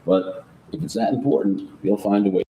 But if it's that important, you'll find a way.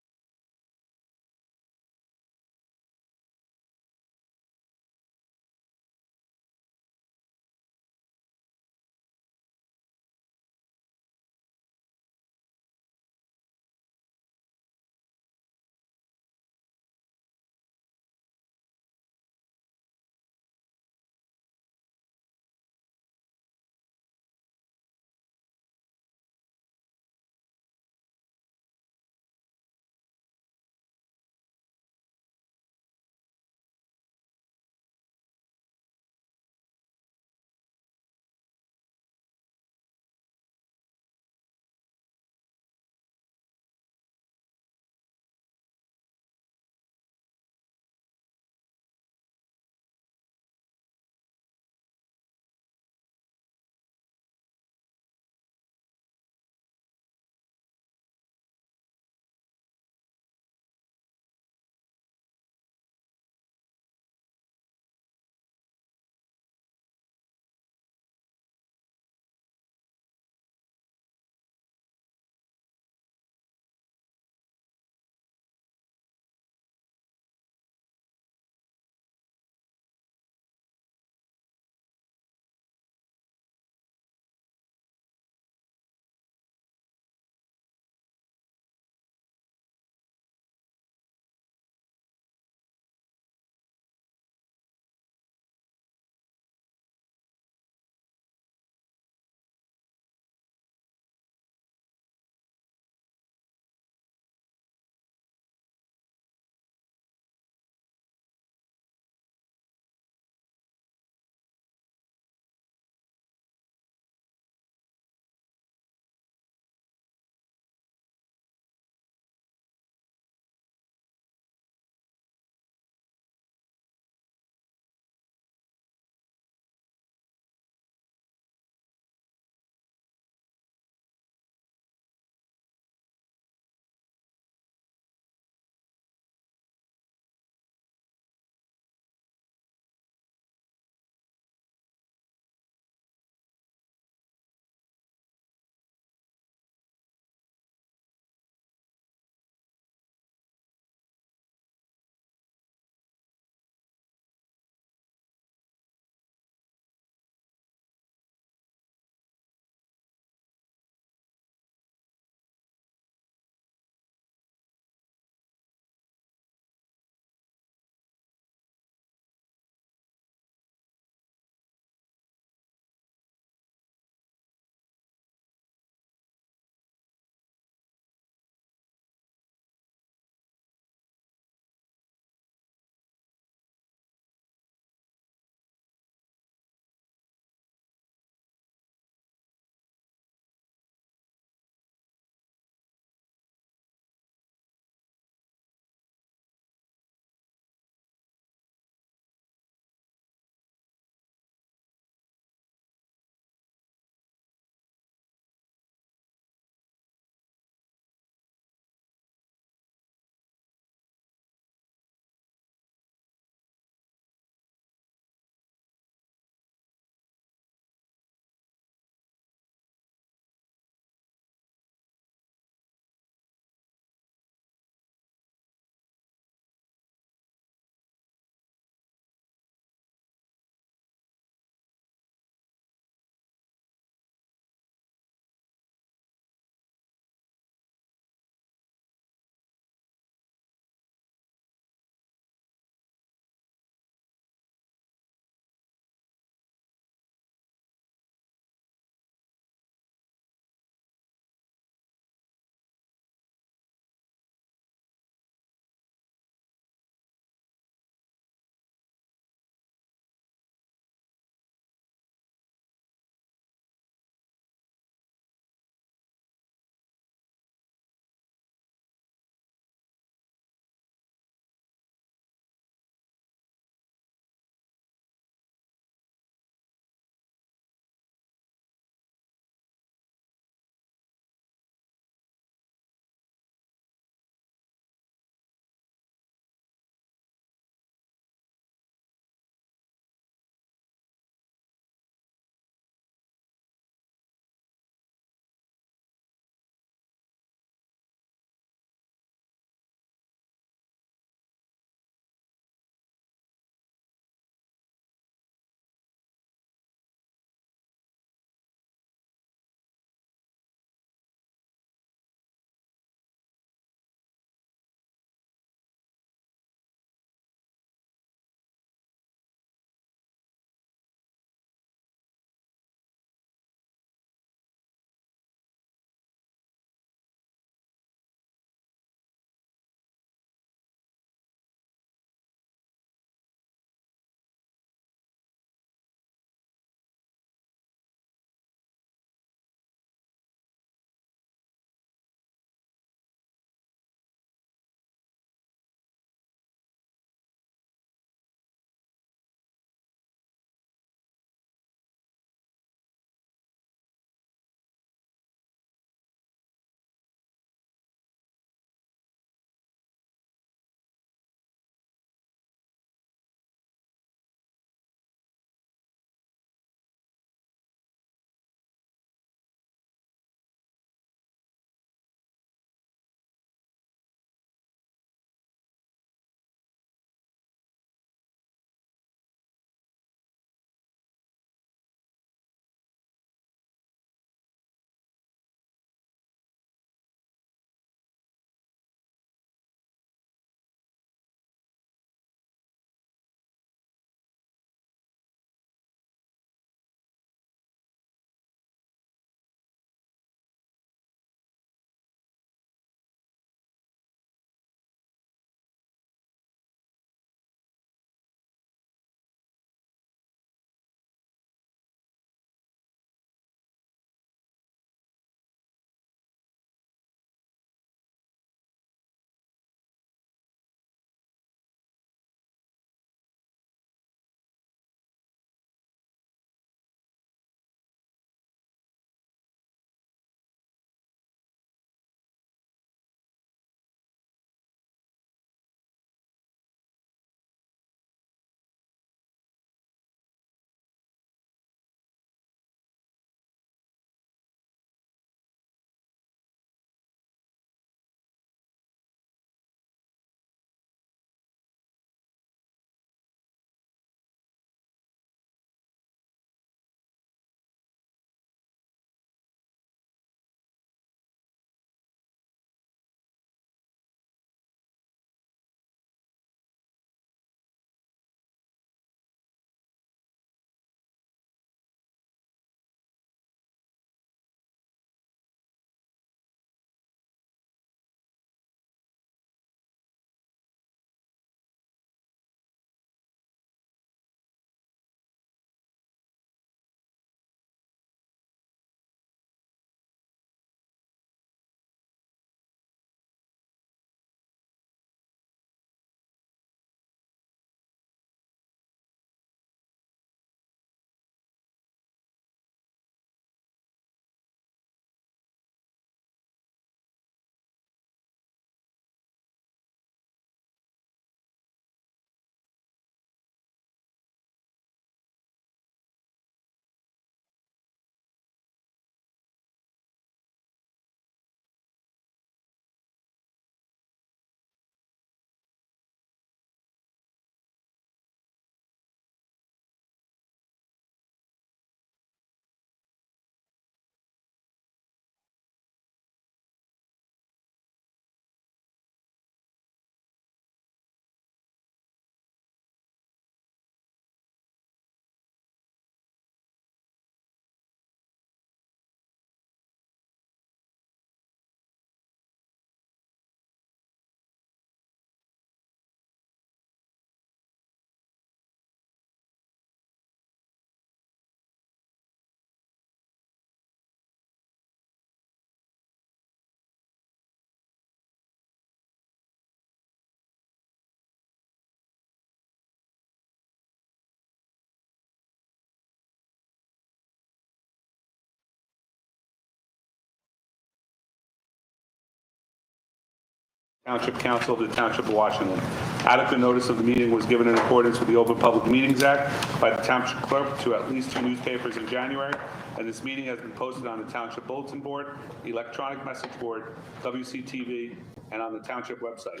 Township Council of the Township of Washington. Adequate notice of the meeting was given in accordance with the Open Public Meetings Act by the Township Clerk to at least 2 newspapers in January, and this meeting has been posted on the Township Bulletin Board, electronic message board, WCTV, and on the Township website.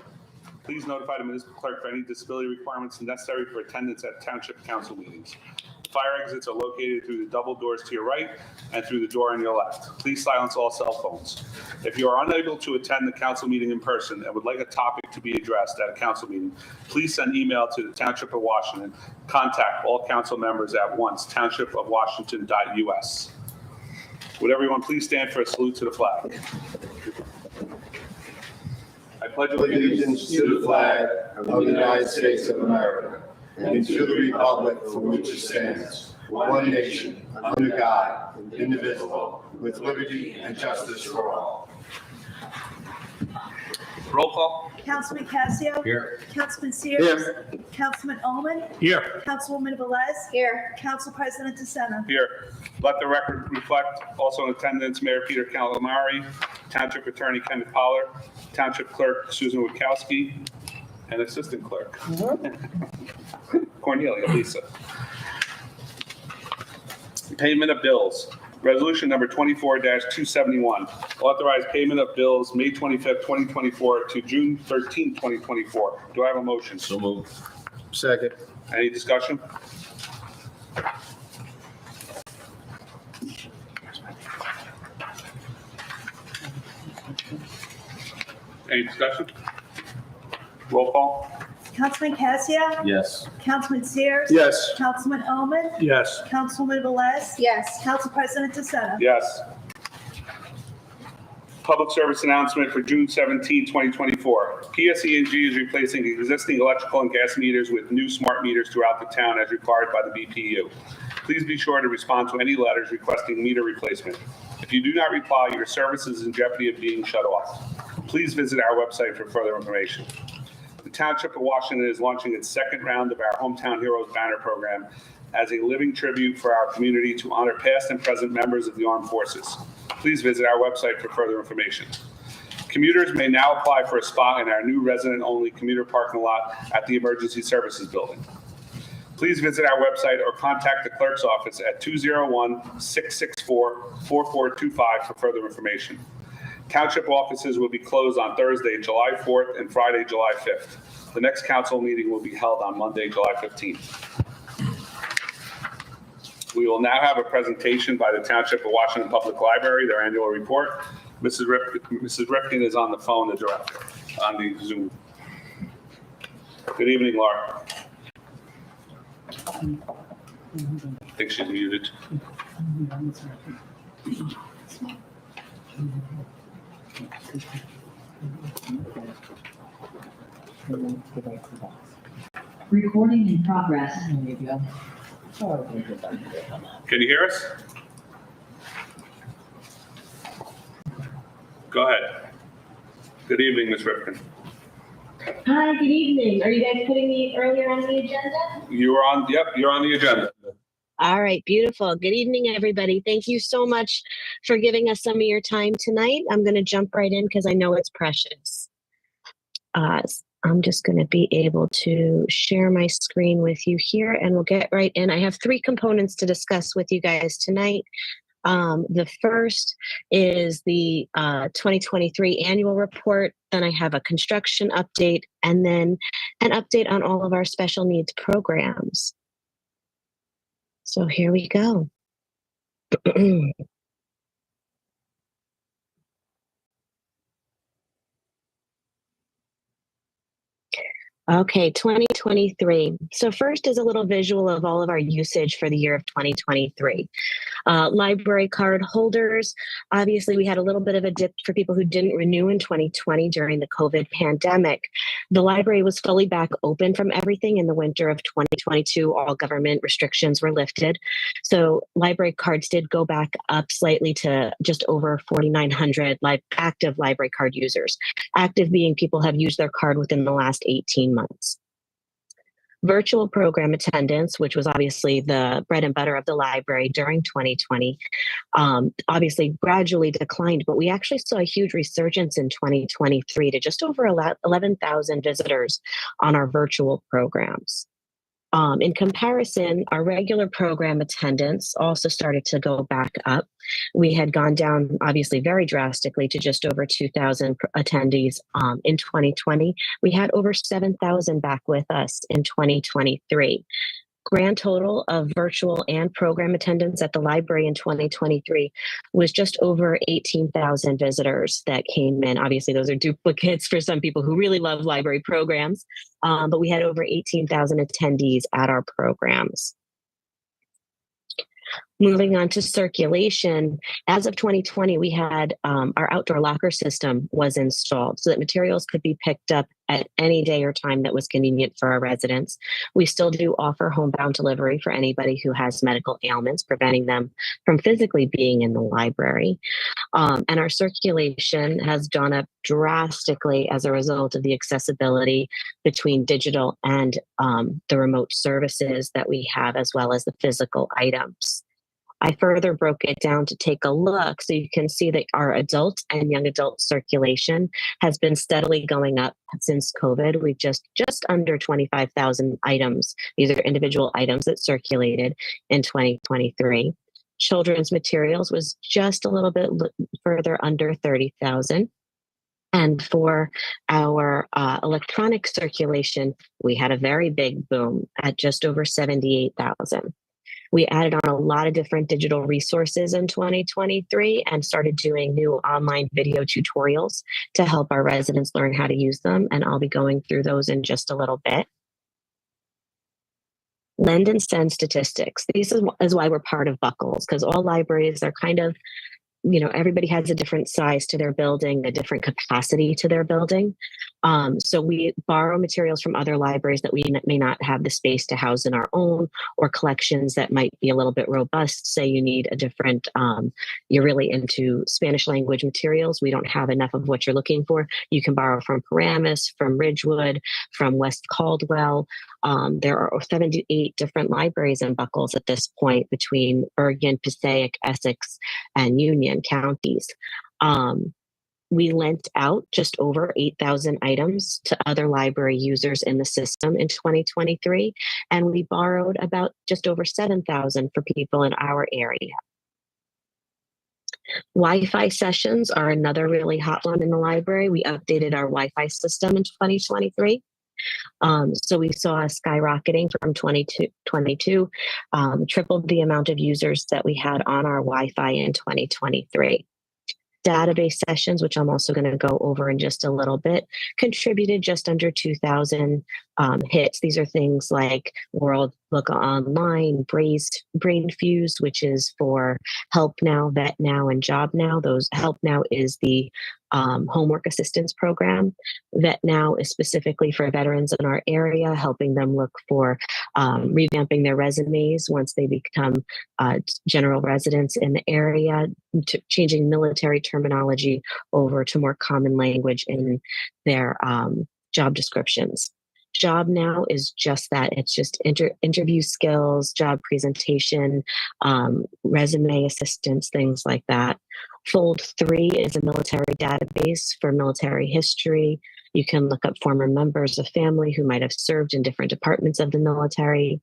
Please notify the municipal clerk for any disability requirements necessary for attendance at Township Council meetings. Fire exits are located through the double doors to your right and through the door on your left. Please silence all cell phones. If you are unable to attend the council meeting in person and would like a topic to be addressed at a council meeting, please send email to the Township of Washington. Contact all council members at once, townshipofwashington.us. Would everyone please stand for a salute to the flag? I pledge Allegiance to the flag of the United States of America and to the republic for which it stands, one nation, under God, indivisible, with liberty and justice for all. Roll call. Councilman Casio. Here. Councilman Sears. Here. Councilman Ullman. Here. Councilwoman Velez. Here. Council President DeSena. Here. Let the record reflect also in attendance Mayor Peter Calamari, Township Attorney Kenneth Pollard, Township Clerk Susan Witkowski, and Assistant Clerk Cornelia Lisa. Payment of bills. Resolution number 24-271. Authorize payment of bills May 25th, 2024 to June 13th, 2024. Do I have a motion? So moved. Second. Any discussion? Any discussion? Roll call. Councilman Casio. Yes. Councilman Sears. Yes. Councilman Ullman. Yes. Councilwoman Velez. Yes. Council President DeSena. Yes. Public service announcement for June 17, 2024. PSE&G is replacing existing electrical and gas meters with new smart meters throughout the town as required by the BPU. Please be sure to respond to any letters requesting meter replacement. If you do not reply, your service is in jeopardy of being shut off. Please visit our website for further information. The Township of Washington is launching its second round of our Hometown Heroes banner program as a living tribute for our community to honor past and present members of the armed forces. Please visit our website for further information. Commuters may now apply for a spot in our new resident-only commuter parking lot at the Emergency Services Building. Please visit our website or contact the clerk's office at 201-664-4425 for further information. Township offices will be closed on Thursday, July 4th and Friday, July 5th. The next council meeting will be held on Monday, July 15th. We will now have a presentation by the Township of Washington Public Library, their annual report. Mrs. Ripken is on the phone, the director, on the Zoom. Good evening, Laura. I think she's muted. Recording in progress. Can you hear us? Go ahead. Good evening, Ms. Ripken. Hi, good evening. Are you guys putting me earlier on the agenda? You're on the agenda. All right, beautiful. Good evening, everybody. Thank you so much for giving us some of your time tonight. I'm going to jump right in because I know it's precious. I'm just going to be able to share my screen with you here and we'll get right in. I have 3 components to discuss with you guys tonight. The first is the 2023 annual report. Then I have a construction update and then an update on all of our special needs programs. So here we go. Okay, 2023. So first is a little visual of all of our usage for the year of 2023. Library card holders. Obviously, we had a little bit of a dip for people who didn't renew in 2020 during the COVID pandemic. The library was fully back open from everything in the winter of 2022. All government restrictions were lifted. So library cards did go back up slightly to just over 4,900 active library card users. Active being people have used their card within the last 18 months. Virtual program attendance, which was obviously the bread and butter of the library during 2020, obviously gradually declined, but we actually saw a huge resurgence in 2023 to just over 11,000 visitors on our virtual programs. In comparison, our regular program attendance also started to go back up. We had gone down, obviously, very drastically to just over 2,000 attendees in 2020. We had over 7,000 back with us in 2023. Grand total of virtual and program attendance at the library in 2023 was just over 18,000 visitors that came in. Obviously, those are duplicates for some people who really love library programs, but we had over 18,000 attendees at our programs. Moving on to circulation, as of 2020, we had our outdoor locker system was installed so that materials could be picked up at any day or time that was convenient for our residents. We still do offer homebound delivery for anybody who has medical ailments, preventing them from physically being in the library. And our circulation has gone up drastically as a result of the accessibility between digital and the remote services that we have, as well as the physical items. I further broke it down to take a look so you can see that our adult and young adult circulation has been steadily going up since COVID. We've just under 25,000 items. These are individual items that circulated in 2023. Children's materials was just a little bit further under 30,000. And for our electronic circulation, we had a very big boom at just over 78,000. We added on a lot of different digital resources in 2023 and started doing new online video tutorials to help our residents learn how to use them. And I'll be going through those in just a little bit. Lend and send statistics. This is why we're part of Buckles, because all libraries are kind of, everybody has a different size to their building, a different capacity to their building. So we borrow materials from other libraries that we may not have the space to house in our own, or collections that might be a little bit robust. Say you need a different, you're really into Spanish language materials. We don't have enough of what you're looking for. You can borrow from Paramus, from Ridgewood, from West Caldwell. There are 78 different libraries in Buckles at this point between Bergen, Passaic, Essex, and Union counties. We lent out just over 8,000 items to other library users in the system in 2023, and we borrowed about just over 7,000 for people in our area. Wi-Fi sessions are another really hot one in the library. We updated our Wi-Fi system in 2023. So we saw a skyrocketing from 2022, tripled the amount of users that we had on our Wi-Fi in 2023. Database sessions, which I'm also going to go over in just a little bit, contributed just under 2,000 hits. These are things like World Book Online, Brain Fuse, which is for Help Now, Vet Now, and Job Now. Help Now is the homework assistance program. Vet Now is specifically for veterans in our area, helping them look for revamping their resumes once they become general residents in the area, changing military terminology over to more common language in their job descriptions. Job Now is just that. It's just interview skills, job presentation, resume assistance, things like that. Fold 3 is a military database for military history. You can look up former members of family who might have served in different departments of the military.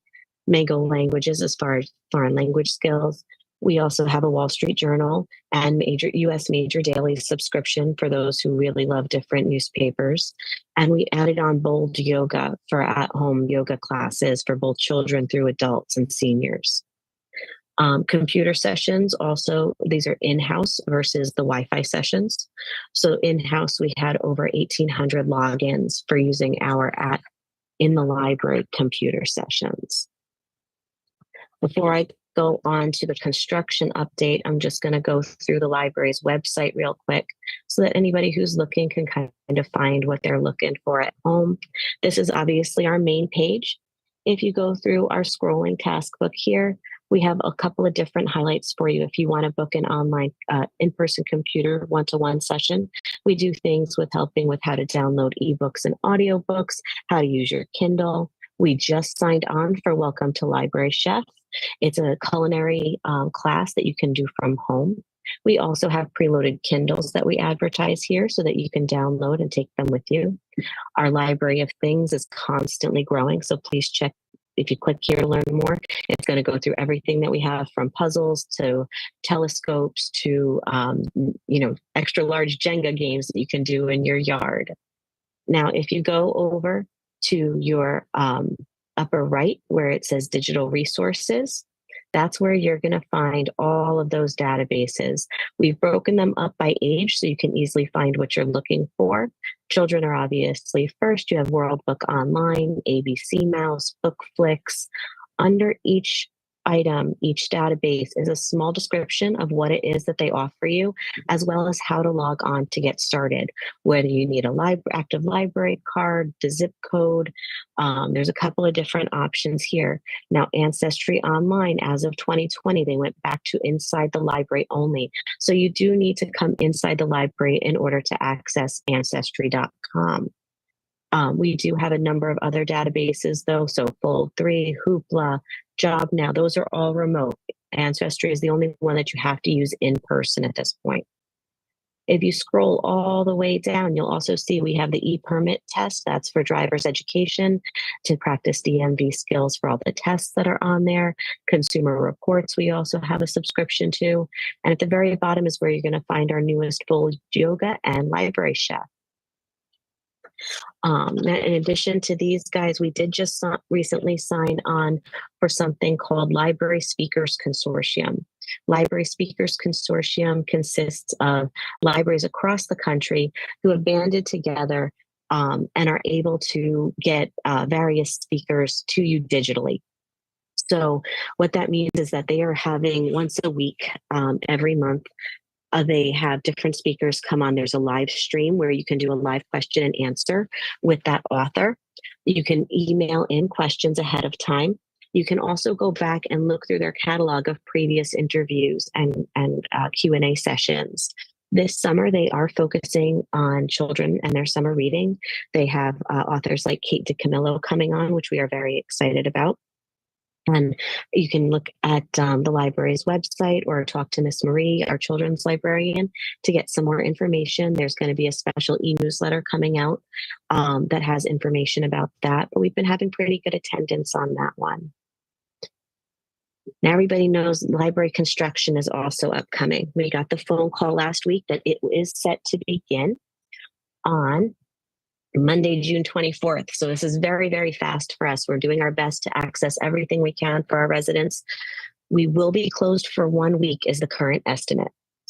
Mango languages as far as foreign language skills. We also have a Wall Street Journal and U.S. major daily subscription for those who really love different newspapers. And we added on Bold Yoga for at-home yoga classes for both children through adults and seniors. Computer sessions also, these are in-house versus the Wi-Fi sessions. So in-house, we had over 1,800 logins for using our app in the library computer sessions. Before I go on to the construction update, I'm just going to go through the library's website real quick so that anybody who's looking can kind of find what they're looking for at home. This is obviously our main page. If you go through our scrolling task book here, we have a couple of different highlights for you if you want to book an online in-person computer one-to-one session. We do things with helping with how to download ebooks and audiobooks, how to use your Kindle. We just signed on for Welcome to Library Chef. It's a culinary class that you can do from home. We also have preloaded Kindles that we advertise here so that you can download and take them with you. Our library of things is constantly growing, so please check. If you click here to learn more, it's going to go through everything that we have, from puzzles to telescopes to extra large Jenga games that you can do in your yard. Now, if you go over to your upper right where it says digital resources, that's where you're going to find all of those databases. We've broken them up by age so you can easily find what you're looking for. Children are obviously first. You have World Book Online, ABC Mouse, BookFlix. Under each item, each database is a small description of what it is that they offer you, as well as how to log on to get started, whether you need a active library card, the zip code. There's a couple of different options here. Now, Ancestry Online, as of 2020, they went back to inside the library only. So you do need to come inside the library in order to access Ancestry.com. We do have a number of other databases, though. So Fold3, Hoopla, Job Now, those are all remote. Ancestry is the only one that you have to use in person at this point. If you scroll all the way down, you'll also see we have the e-permit test. That's for driver's education to practice DMV skills for all the tests that are on there. Consumer reports, we also have a subscription to. And at the very bottom is where you're going to find our newest full yoga and library chef. In addition to these guys, we did just recently sign on for something called Library Speakers Consortium. Library Speakers Consortium consists of libraries across the country who have banded together and are able to get various speakers to you digitally. So what that means is that they are having once a week, every month, they have different speakers come on. There's a live stream where you can do a live question and answer with that author. You can email in questions ahead of time. You can also go back and look through their catalog of previous interviews and Q&A sessions. This summer, they are focusing on children and their summer reading. They have authors like Kate DiCamillo coming on, which we are very excited about. And you can look at the library's website or talk to Miss Marie, our children's librarian, to get some more information. There's going to be a special e-newsletter coming out that has information about that. But we've been having pretty good attendance on that one. Now everybody knows library construction is also upcoming. We got the phone call last week that it is set to begin on Monday, June 24th. So this is very, very fast for us. We're doing our best to access everything we can for our residents. We will be closed for 1 week is the current estimate.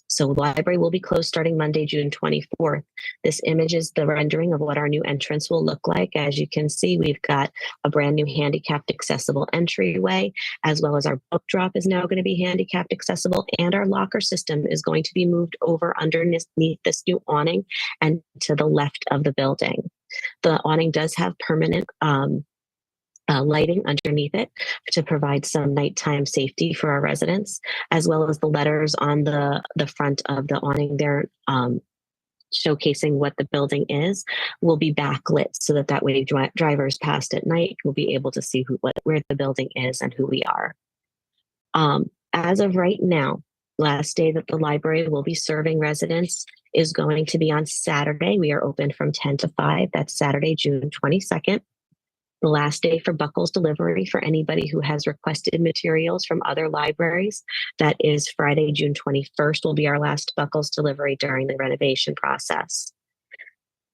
So the library will be closed starting Monday, June 24th. This image is the rendering of what our new entrance will look like. As you can see, we've got a brand new handicapped accessible entryway, as well as our book drop is now going to be handicapped accessible, and our locker system is going to be moved over underneath this new awning and to the left of the building. The awning does have permanent lighting underneath it to provide some nighttime safety for our residents, as well as the letters on the front of the awning there showcasing what the building is will be backlit so that way drivers past at night will be able to see where the building is and who we are. As of right now, last day that the library will be serving residents is going to be on Saturday. We are open from 10 to 5. That's Saturday, June 22nd. The last day for Buckles delivery for anybody who has requested materials from other libraries. That is Friday, June 21st will be our last Buckles delivery during the renovation process.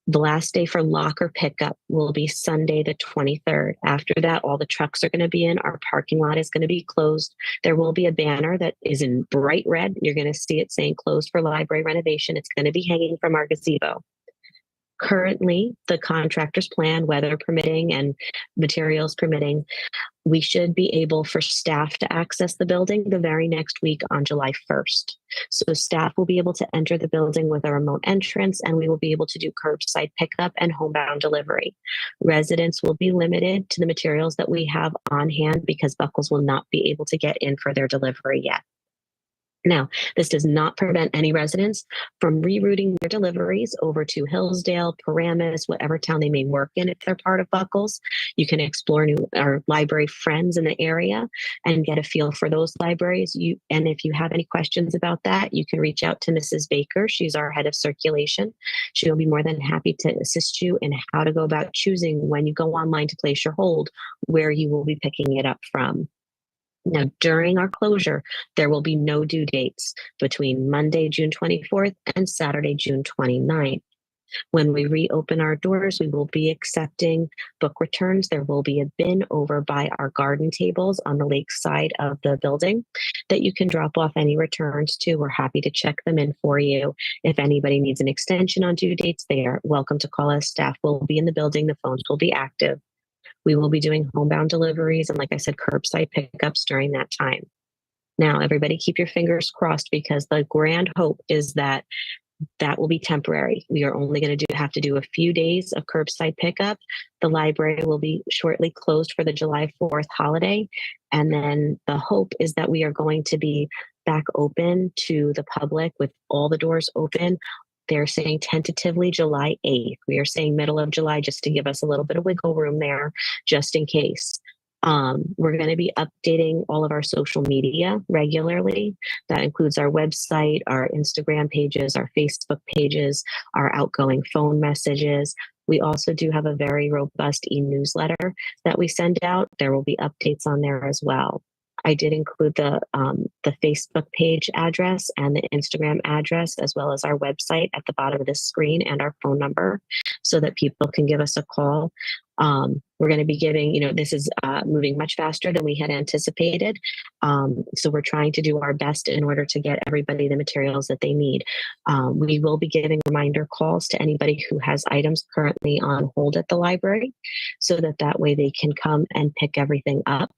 The last day for locker pickup will be Sunday, the 23rd. After that, all the trucks are going to be in. Our parking lot is going to be closed. There will be a banner that is in bright red. You're going to see it saying closed for library renovation. It's going to be hanging from our gazebo. Currently, the contractor's plan, weather permitting and materials permitting, we should be able for staff to access the building the very next week on July 1st. So staff will be able to enter the building with a remote entrance, and we will be able to do curbside pickup and homebound delivery. Residents will be limited to the materials that we have on hand because Buckles will not be able to get in for their delivery yet. Now, this does not prevent any residents from rerouting their deliveries over to Hillsdale, Paramus, whatever town they may work in if they're part of Buckles. You can explore new our library friends in the area and get a feel for those libraries. And if you have any questions about that, you can reach out to Mrs. Baker. She's our head of circulation. She will be more than happy to assist you in how to go about choosing when you go online to place your hold, where you will be picking it up from. Now, during our closure, there will be no due dates between Monday, June 24th and Saturday, June 29th. When we reopen our doors, we will be accepting book returns. There will be a bin over by our garden tables on the lake side of the building that you can drop off any returns to. We're happy to check them in for you. If anybody needs an extension on due dates, they are welcome to call us. Staff will be in the building. The phones will be active. We will be doing homebound deliveries and, like I said, curbside pickups during that time. Now, everybody keep your fingers crossed, because the grand hope is that that will be temporary. We are only going to have to do a few days of curbside pickup. The library will be shortly closed for the July 4th holiday. And then the hope is that we are going to be back open to the public with all the doors open. They're saying tentatively July 8th. We are saying middle of July just to give us a little bit of wiggle room there, just in case. We're going to be updating all of our social media regularly. That includes our website, our Instagram pages, our Facebook pages, our outgoing phone messages. We also do have a very robust e-newsletter that we send out. There will be updates on there as well. I did include the Facebook page address and the Instagram address, as well as our website at the bottom of this screen, and our phone number, so that people can give us a call. We're going to be giving, this is moving much faster than we had anticipated. So we're trying to do our best in order to get everybody the materials that they need. We will be giving reminder calls to anybody who has items currently on hold at the library, so that way they can come and pick everything up.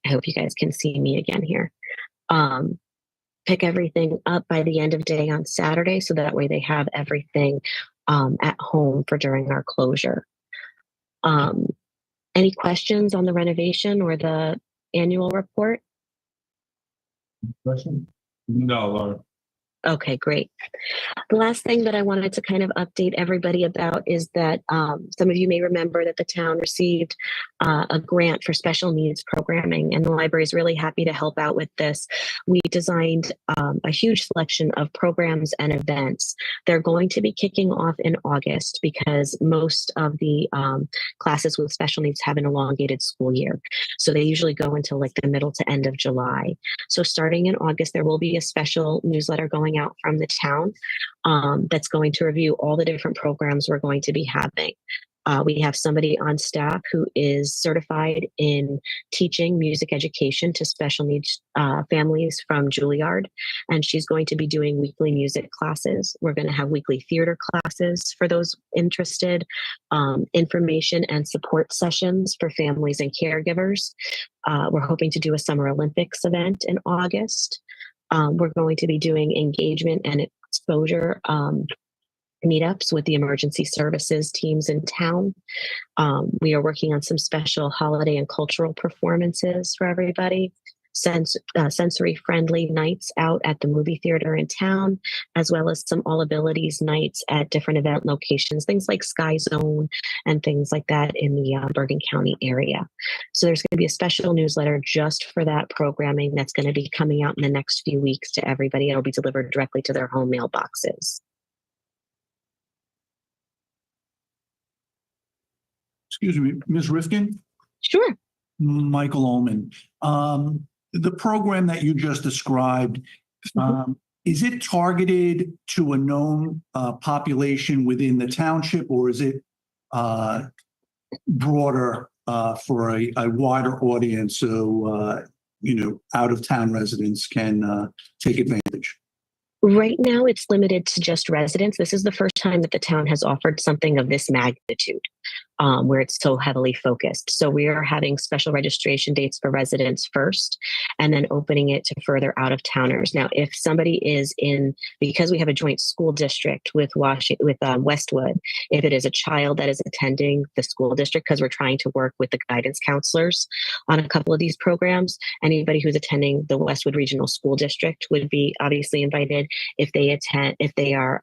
I hope you guys can see me again here. Pick everything up by the end of day on Saturday, so that way they have everything at home for during our closure. Any questions on the renovation or the annual report? Question? No, Laura. Okay, great. The last thing that I wanted to kind of update everybody about is that some of you may remember that the town received a grant for special needs programming, and the library is really happy to help out with this. We designed a huge selection of programs and events. They're going to be kicking off in August, because most of the classes with special needs have an elongated school year. So they usually go until like the middle to end of July. So starting in August, there will be a special newsletter going out from the town that's going to review all the different programs we're going to be having. We have somebody on staff who is certified in teaching music education to special needs families from Juilliard, and she's going to be doing weekly music classes. We're going to have weekly theater classes for those interested, information and support sessions for families and caregivers. We're hoping to do a Summer Olympics event in August. We're going to be doing engagement and exposure meetups with the emergency services teams in town. We are working on some special holiday and cultural performances for everybody. Sensory-friendly nights out at the movie theater in town, as well as some all abilities nights at different event locations, things like Sky Zone and things like that in the Bergen County area. So there's going to be a special newsletter just for that programming that's going to be coming out in the next few weeks to everybody. It'll be delivered directly to their home mailboxes. Excuse me, Ms. Rifkin? Sure. Michael Ullman. The program that you just described, is it targeted to a known population within the township, or is it broader for a wider audience, so out-of-town residents can take advantage? Right now, it's limited to just residents. This is the first time that the town has offered something of this magnitude. where it's so heavily focused. So we are having special registration dates for residents first, and then opening it to further out of towners. Now, if somebody is because we have a joint school district with Westwood, if it is a child that is attending the school district, because we're trying to work with the guidance counselors on a couple of these programs, anybody who's attending the Westwood Regional School District would be obviously invited. If they are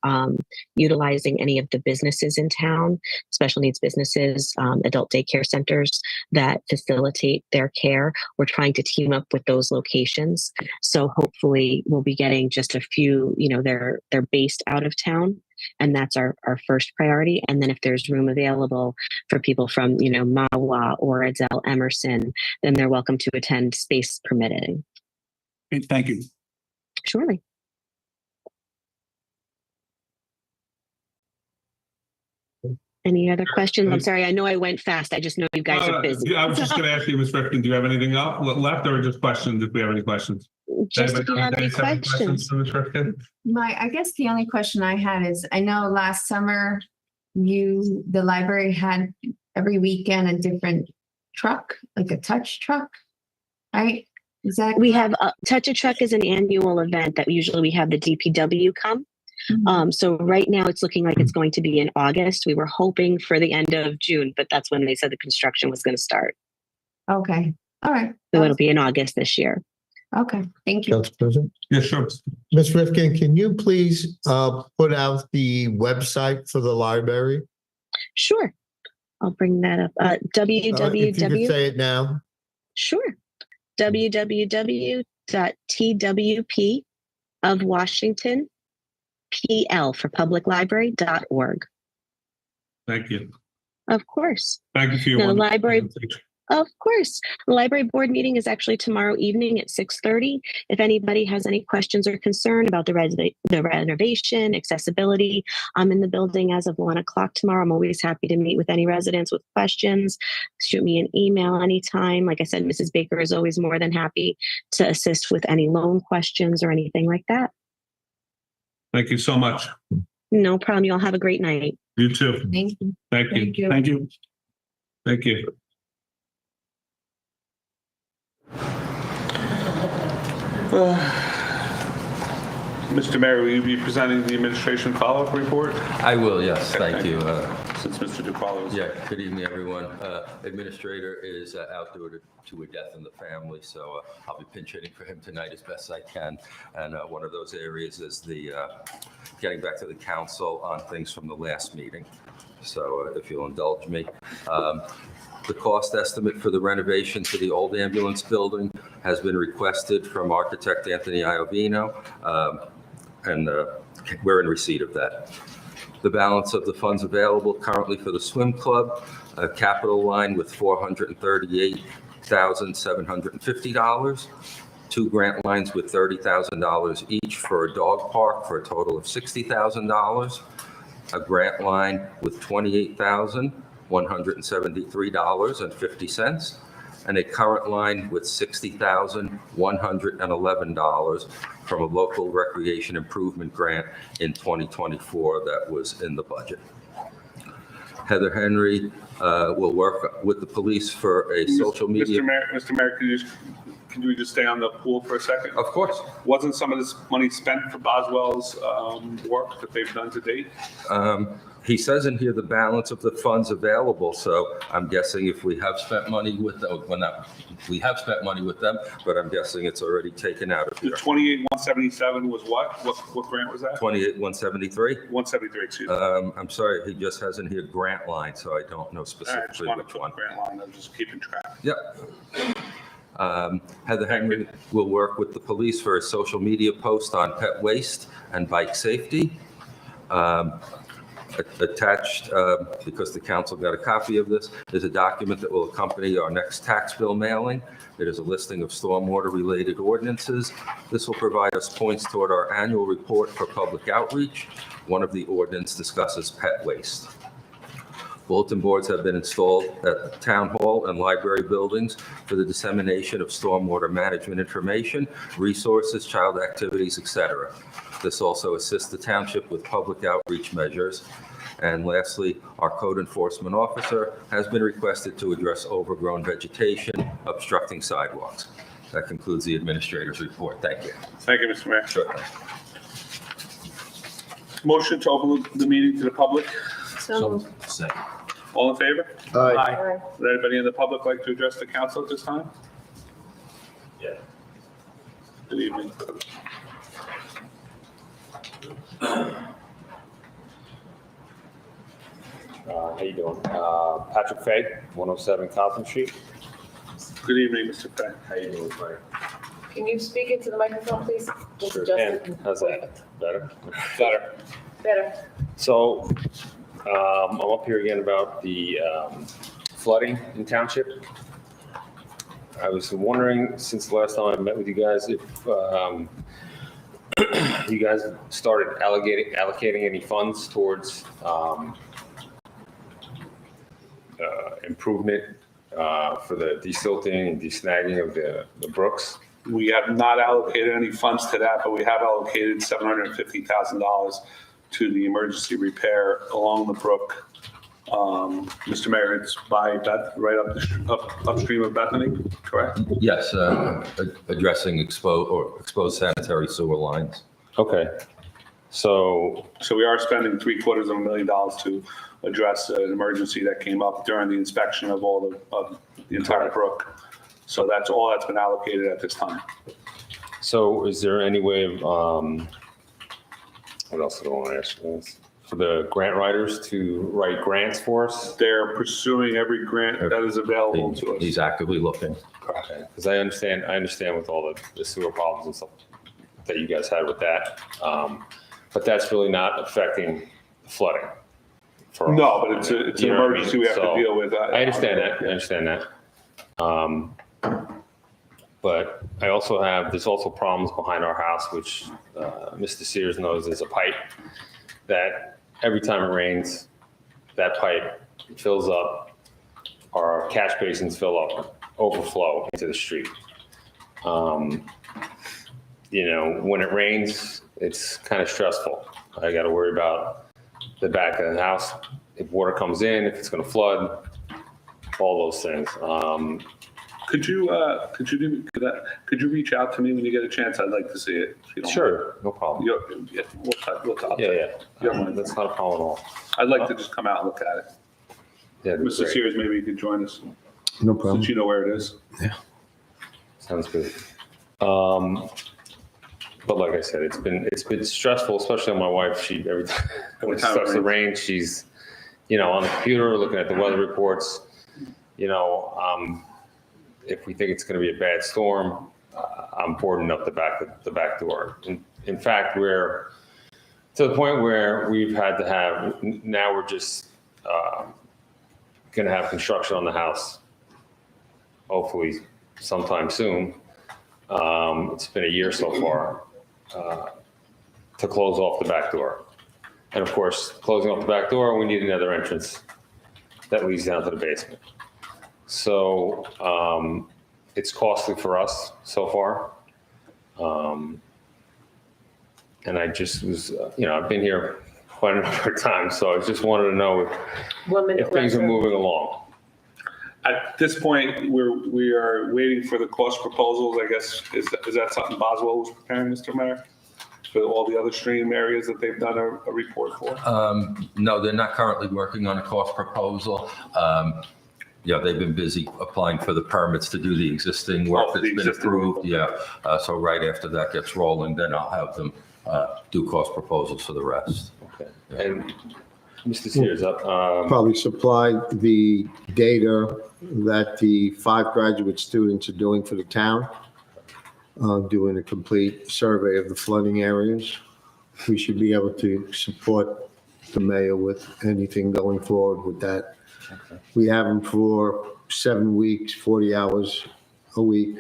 utilizing any of the businesses in town, special needs businesses, adult daycare centers that facilitate their care, we're trying to team up with those locations. So hopefully we'll be getting just a few, they're based out of town. And that's our first priority. And then if there's room available for people from, Mawa or Adele Emerson, then they're welcome to attend, space permitting. Okay, thank you. Surely. Any other questions? I'm sorry, I know I went fast. I just know you guys are busy. I was just going to ask you, Ms. Rifkin, do you have anything else left or just questions if we have any questions? Just if you have any questions. For Ms. Rifkin? I guess the only question I had is, I know last summer the library had every weekend a different truck, like a touch truck, right? Is that? We have Touch a Truck is an annual event that usually we have the DPW come. Mhm. So right now it's looking like it's going to be in August. We were hoping for the end of June, but that's when they said the construction was going to start. Okay. All right. So it'll be in August this year. Okay. Thank you. Council President? Yeah, sure. Ms. Rifkin, can you please put out the website for the library? Sure. I'll bring that up. If you could www. say it now. Sure. www.twp of Washington, PL for public library.org. Thank you. Of course. Thank you for your Now, the wonderful library- presentation. Of course. The library board meeting is actually tomorrow evening at 6:30. If anybody has any questions or concern about the renovation, accessibility, I'm in the building as of 1:00 tomorrow. I'm always happy to meet with any residents with questions. Shoot me an email anytime. Like I said, Mrs. Baker is always more than happy to assist with any loan questions or anything like that. Thank you so much. No problem. You all have a great night. You too. Thank you. Thank you. Thank you. Thank you. Thank you. Mr. Mayor, will you be presenting the administration follow-up report? I will, yes, thank you. Since Mr. DiPaolo is. Yeah, good evening, everyone. Administrator is out due to a death in the family, so I'll be pinch hitting for him tonight as best I can. And one of those areas is the getting back to the council on things from the last meeting. So if you'll indulge me. The cost estimate for the renovation to the old ambulance building has been requested from architect Anthony Iovino, and we're in receipt of that. The balance of the funds available currently for the swim club, a capital line with $438,750, 2 grant lines with $30,000 each for a dog park for a total of $60,000, a grant line with $28,173.50, and a current line with $60,111 from a local recreation improvement grant in 2024 that was in the budget. Heather Henry will work with the police for a social media. Mr. Mayor, can you just stay on the pool for a second? Of course. Wasn't some of this money spent for Boswell's work that they've done to date? He says in here the balance of the funds available, so I'm guessing if we have spent money with them, we have spent money with them, but I'm guessing it's already taken out of The here. 28,177 was what? What grant was that? 28,173? 173, excuse me. I'm sorry, he just has in here grant line, so I don't know I just specifically wanted which to one. put grant line, I'm just keeping track. Yep. Heather Henry will work with the police for a social media post on pet waste and bike safety. Attached, because the council got a copy of this, is a document that will accompany our next tax bill mailing. It is a listing of stormwater-related ordinances. This will provide us points toward our annual report for public outreach. One of the ordinance discusses pet waste. Bulletin boards have been installed at the town hall and library buildings for the dissemination of stormwater management information, resources, child activities, etc. This also assists the township with public outreach measures. And lastly, our code enforcement officer has been requested to address overgrown vegetation obstructing sidewalks. That concludes the administrator's report. Thank you. Thank you, Mr. Mayor. Sure. Motion to open the meeting to the public. So, Second. All in favor? Aye. Would anybody in the public like to address the council at this time? Yeah. Good evening. How you doing? Patrick Fay, 107 Carlton Street. Good evening, Mr. Fay. How you doing, Frank? Can you speak into the microphone, please? Just Sure adjust can. it. How's that? Better? Better. Better. So, I'm up here again about the flooding in Township. I was wondering, since the last time I met with you guys, if you guys started allocating any funds towards improvement for the desilting and desnagging of the brooks. We have not allocated any funds to that, but we have allocated $750,000 to the emergency repair along the brook. Mr. Mayor, it's by right upstream of Bethany, correct? Yes, addressing exposed sanitary sewer lines. Okay. So, So we are spending $750,000 to address an emergency that came up during the inspection of of the entire brook. So that's all that's been allocated at this time. so is there any way of, what else do I want to ask you? For the grant writers to write grants for us? They're pursuing every grant that is available to us. He's actively looking. Okay, because I understand with all the sewer problems and stuff that you guys had with that. But that's really not affecting the flooding. for us. No, but it's an You know what I mean? emergency we have to So, deal with. I understand that. But I also there's also problems behind our house, which Mr. Sears knows there's a pipe that every time it rains, that pipe fills up, our catch basins fill up, overflow into the street. When it rains, it's kind of stressful. I got to worry about the back of the house, if water comes in, if it's going to flood, all those things. Could you reach out to me when you get a chance? I'd like to see it. if you don't Sure, no problem. mind. Yeah, we'll talk. Yeah. Yeah. That's not a problem at all. I'd like to just come out and look at it. Yeah, that'd be Mr. great. Sears, maybe you could join us, No problem. since you know where it is. Sounds good. But like I said, it's been stressful, especially on my wife. She every time when it time it starts to rain, she's on the computer looking at the weather reports. If we think it's going to be a bad storm, I'm boarding up the back door. In fact, we're to the point where we've had to have now we're just going to have construction on the house. Hopefully, sometime soon. It's been a year so far to close off the back door. And of course, closing off the back door, we need another entrance that leads down to the basement. So it's costly for us so far. And I just was, I've been here quite a number of times, so I just wanted to know if things are moving along. At this point, we are waiting for the cost proposals, I guess. Is that something Boswell was preparing, Mr. Mayor? For all the other stream areas that they've done a report for? No, they're not currently working on a cost proposal. They've been busy applying for the permits to do the existing work that's been approved. So right after that gets rolling, then I'll have them do cost proposals for the rest. Okay. And Mr. Sears, Probably supply the data that the 5 graduate students are doing for the town, doing a complete survey of the flooding areas. We should be able to support the mayor with anything going forward with that. okay. We have them for 7 weeks, 40 hours a week.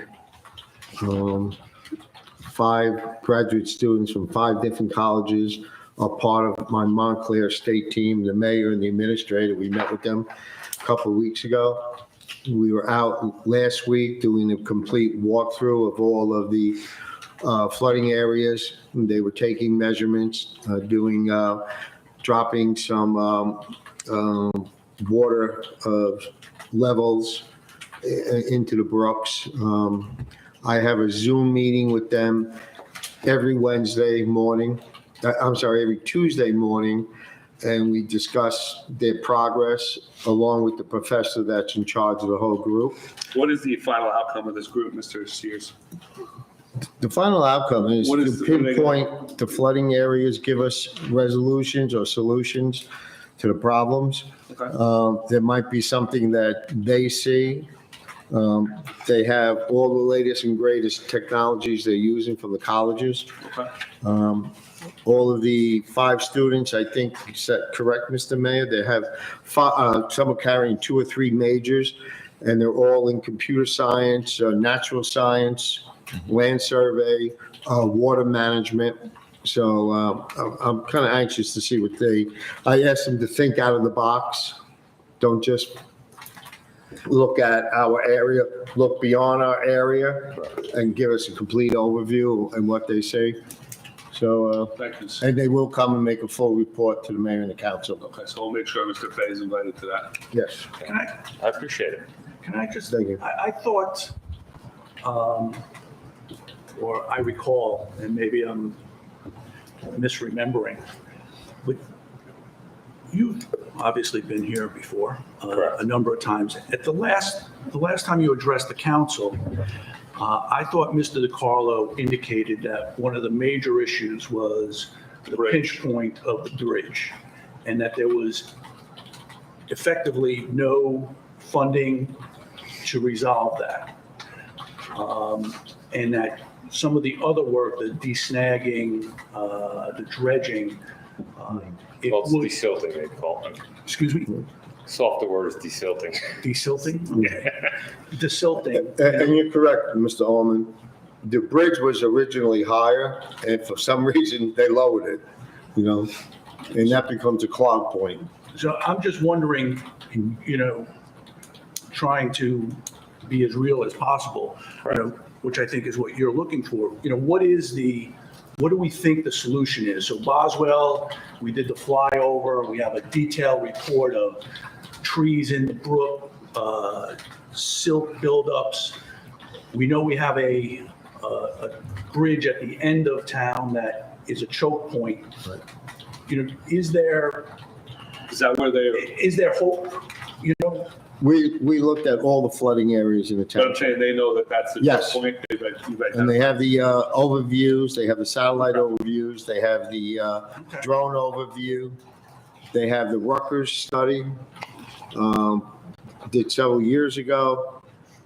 5 graduate students from 5 different colleges are part of my Montclair State team, the mayor and the administrator. We met with them a couple of weeks ago. We were out last week doing a complete walkthrough of all of the flooding areas. They were taking measurements, doing dropping some water levels into the brooks. I have a Zoom meeting with them every Wednesday morning. Every Tuesday morning, and we discuss their progress along with the professor that's in charge of the whole group. What is the final outcome of this group, Mr. Sears? The final outcome is What to is- what are they pinpoint the flooding areas, give us resolutions or solutions to the problems. Okay. There might be something that they see. They have all the latest and greatest technologies they're using from the colleges. Okay. All of the 5 students, I think, is that correct, Mr. Mayor? They have some are carrying 2 or 3 majors, and they're all in computer science, natural science, land survey, water management. So I'm kind of anxious to see what I asked them to think out of the box. Don't just look at our area, look beyond our area and give us a complete overview and what they say. So, Thank you. and they will come and make a full report to the mayor and the council. Okay, so we'll make sure Mr. Fay is invited to that. Yes, I appreciate it. Can I just, thank you. I thought, or I recall, and maybe I'm misremembering, but you've obviously been here before, Correct. a number of times. At the last time you addressed the council, I thought Mr. DiCarlo indicated that one of the major issues was the pinch point of the bridge, and that there was effectively no funding to resolve that. And that some of the other work, the desnagging, the dredging, it Well, it's would, desilting, they call it. excuse me, Softer word is desilting. desilting? Okay. Desilting. And you're correct, Mr. Ullman. The bridge was originally higher, and for some reason, they lowered it, and that becomes a clog point. So I'm just wondering, trying to be as real as possible, which I think is what you're looking for. What do we think the solution is? So Boswell, we did the flyover. We have a detailed report of trees in the brook, silt buildups. We know we have a bridge at the end of town that is a choke point. Is there hope? We looked at all the flooding areas in the But I'm town, saying they know that that's the Yes. point. and they have the overviews, they have the satellite overviews, they have the drone overview, they have the Rutgers study, did several years ago.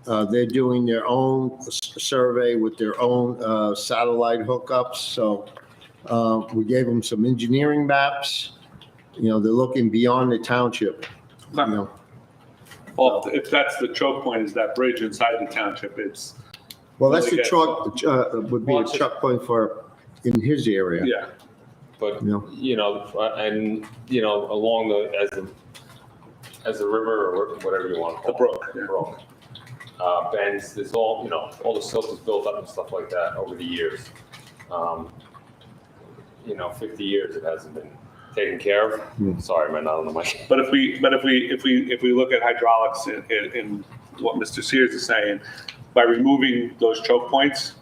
They're doing their own survey with their own satellite hookups, so we gave them some engineering maps. They're looking beyond the township, Well, if that's the choke point, is that bridge inside the township, it's, Well, that's the Okay. truck, would be a choke point for, in his area. yeah. But, Yeah. along as the river or whatever you want to call it. The brook, yeah. Brook. Bends, there's all the silt is built up and stuff like that over the years. 50 years it hasn't been taken care of. Sorry, am I not on the mic? But if we look at hydraulics in what Mr. Sears is saying, by removing those choke points,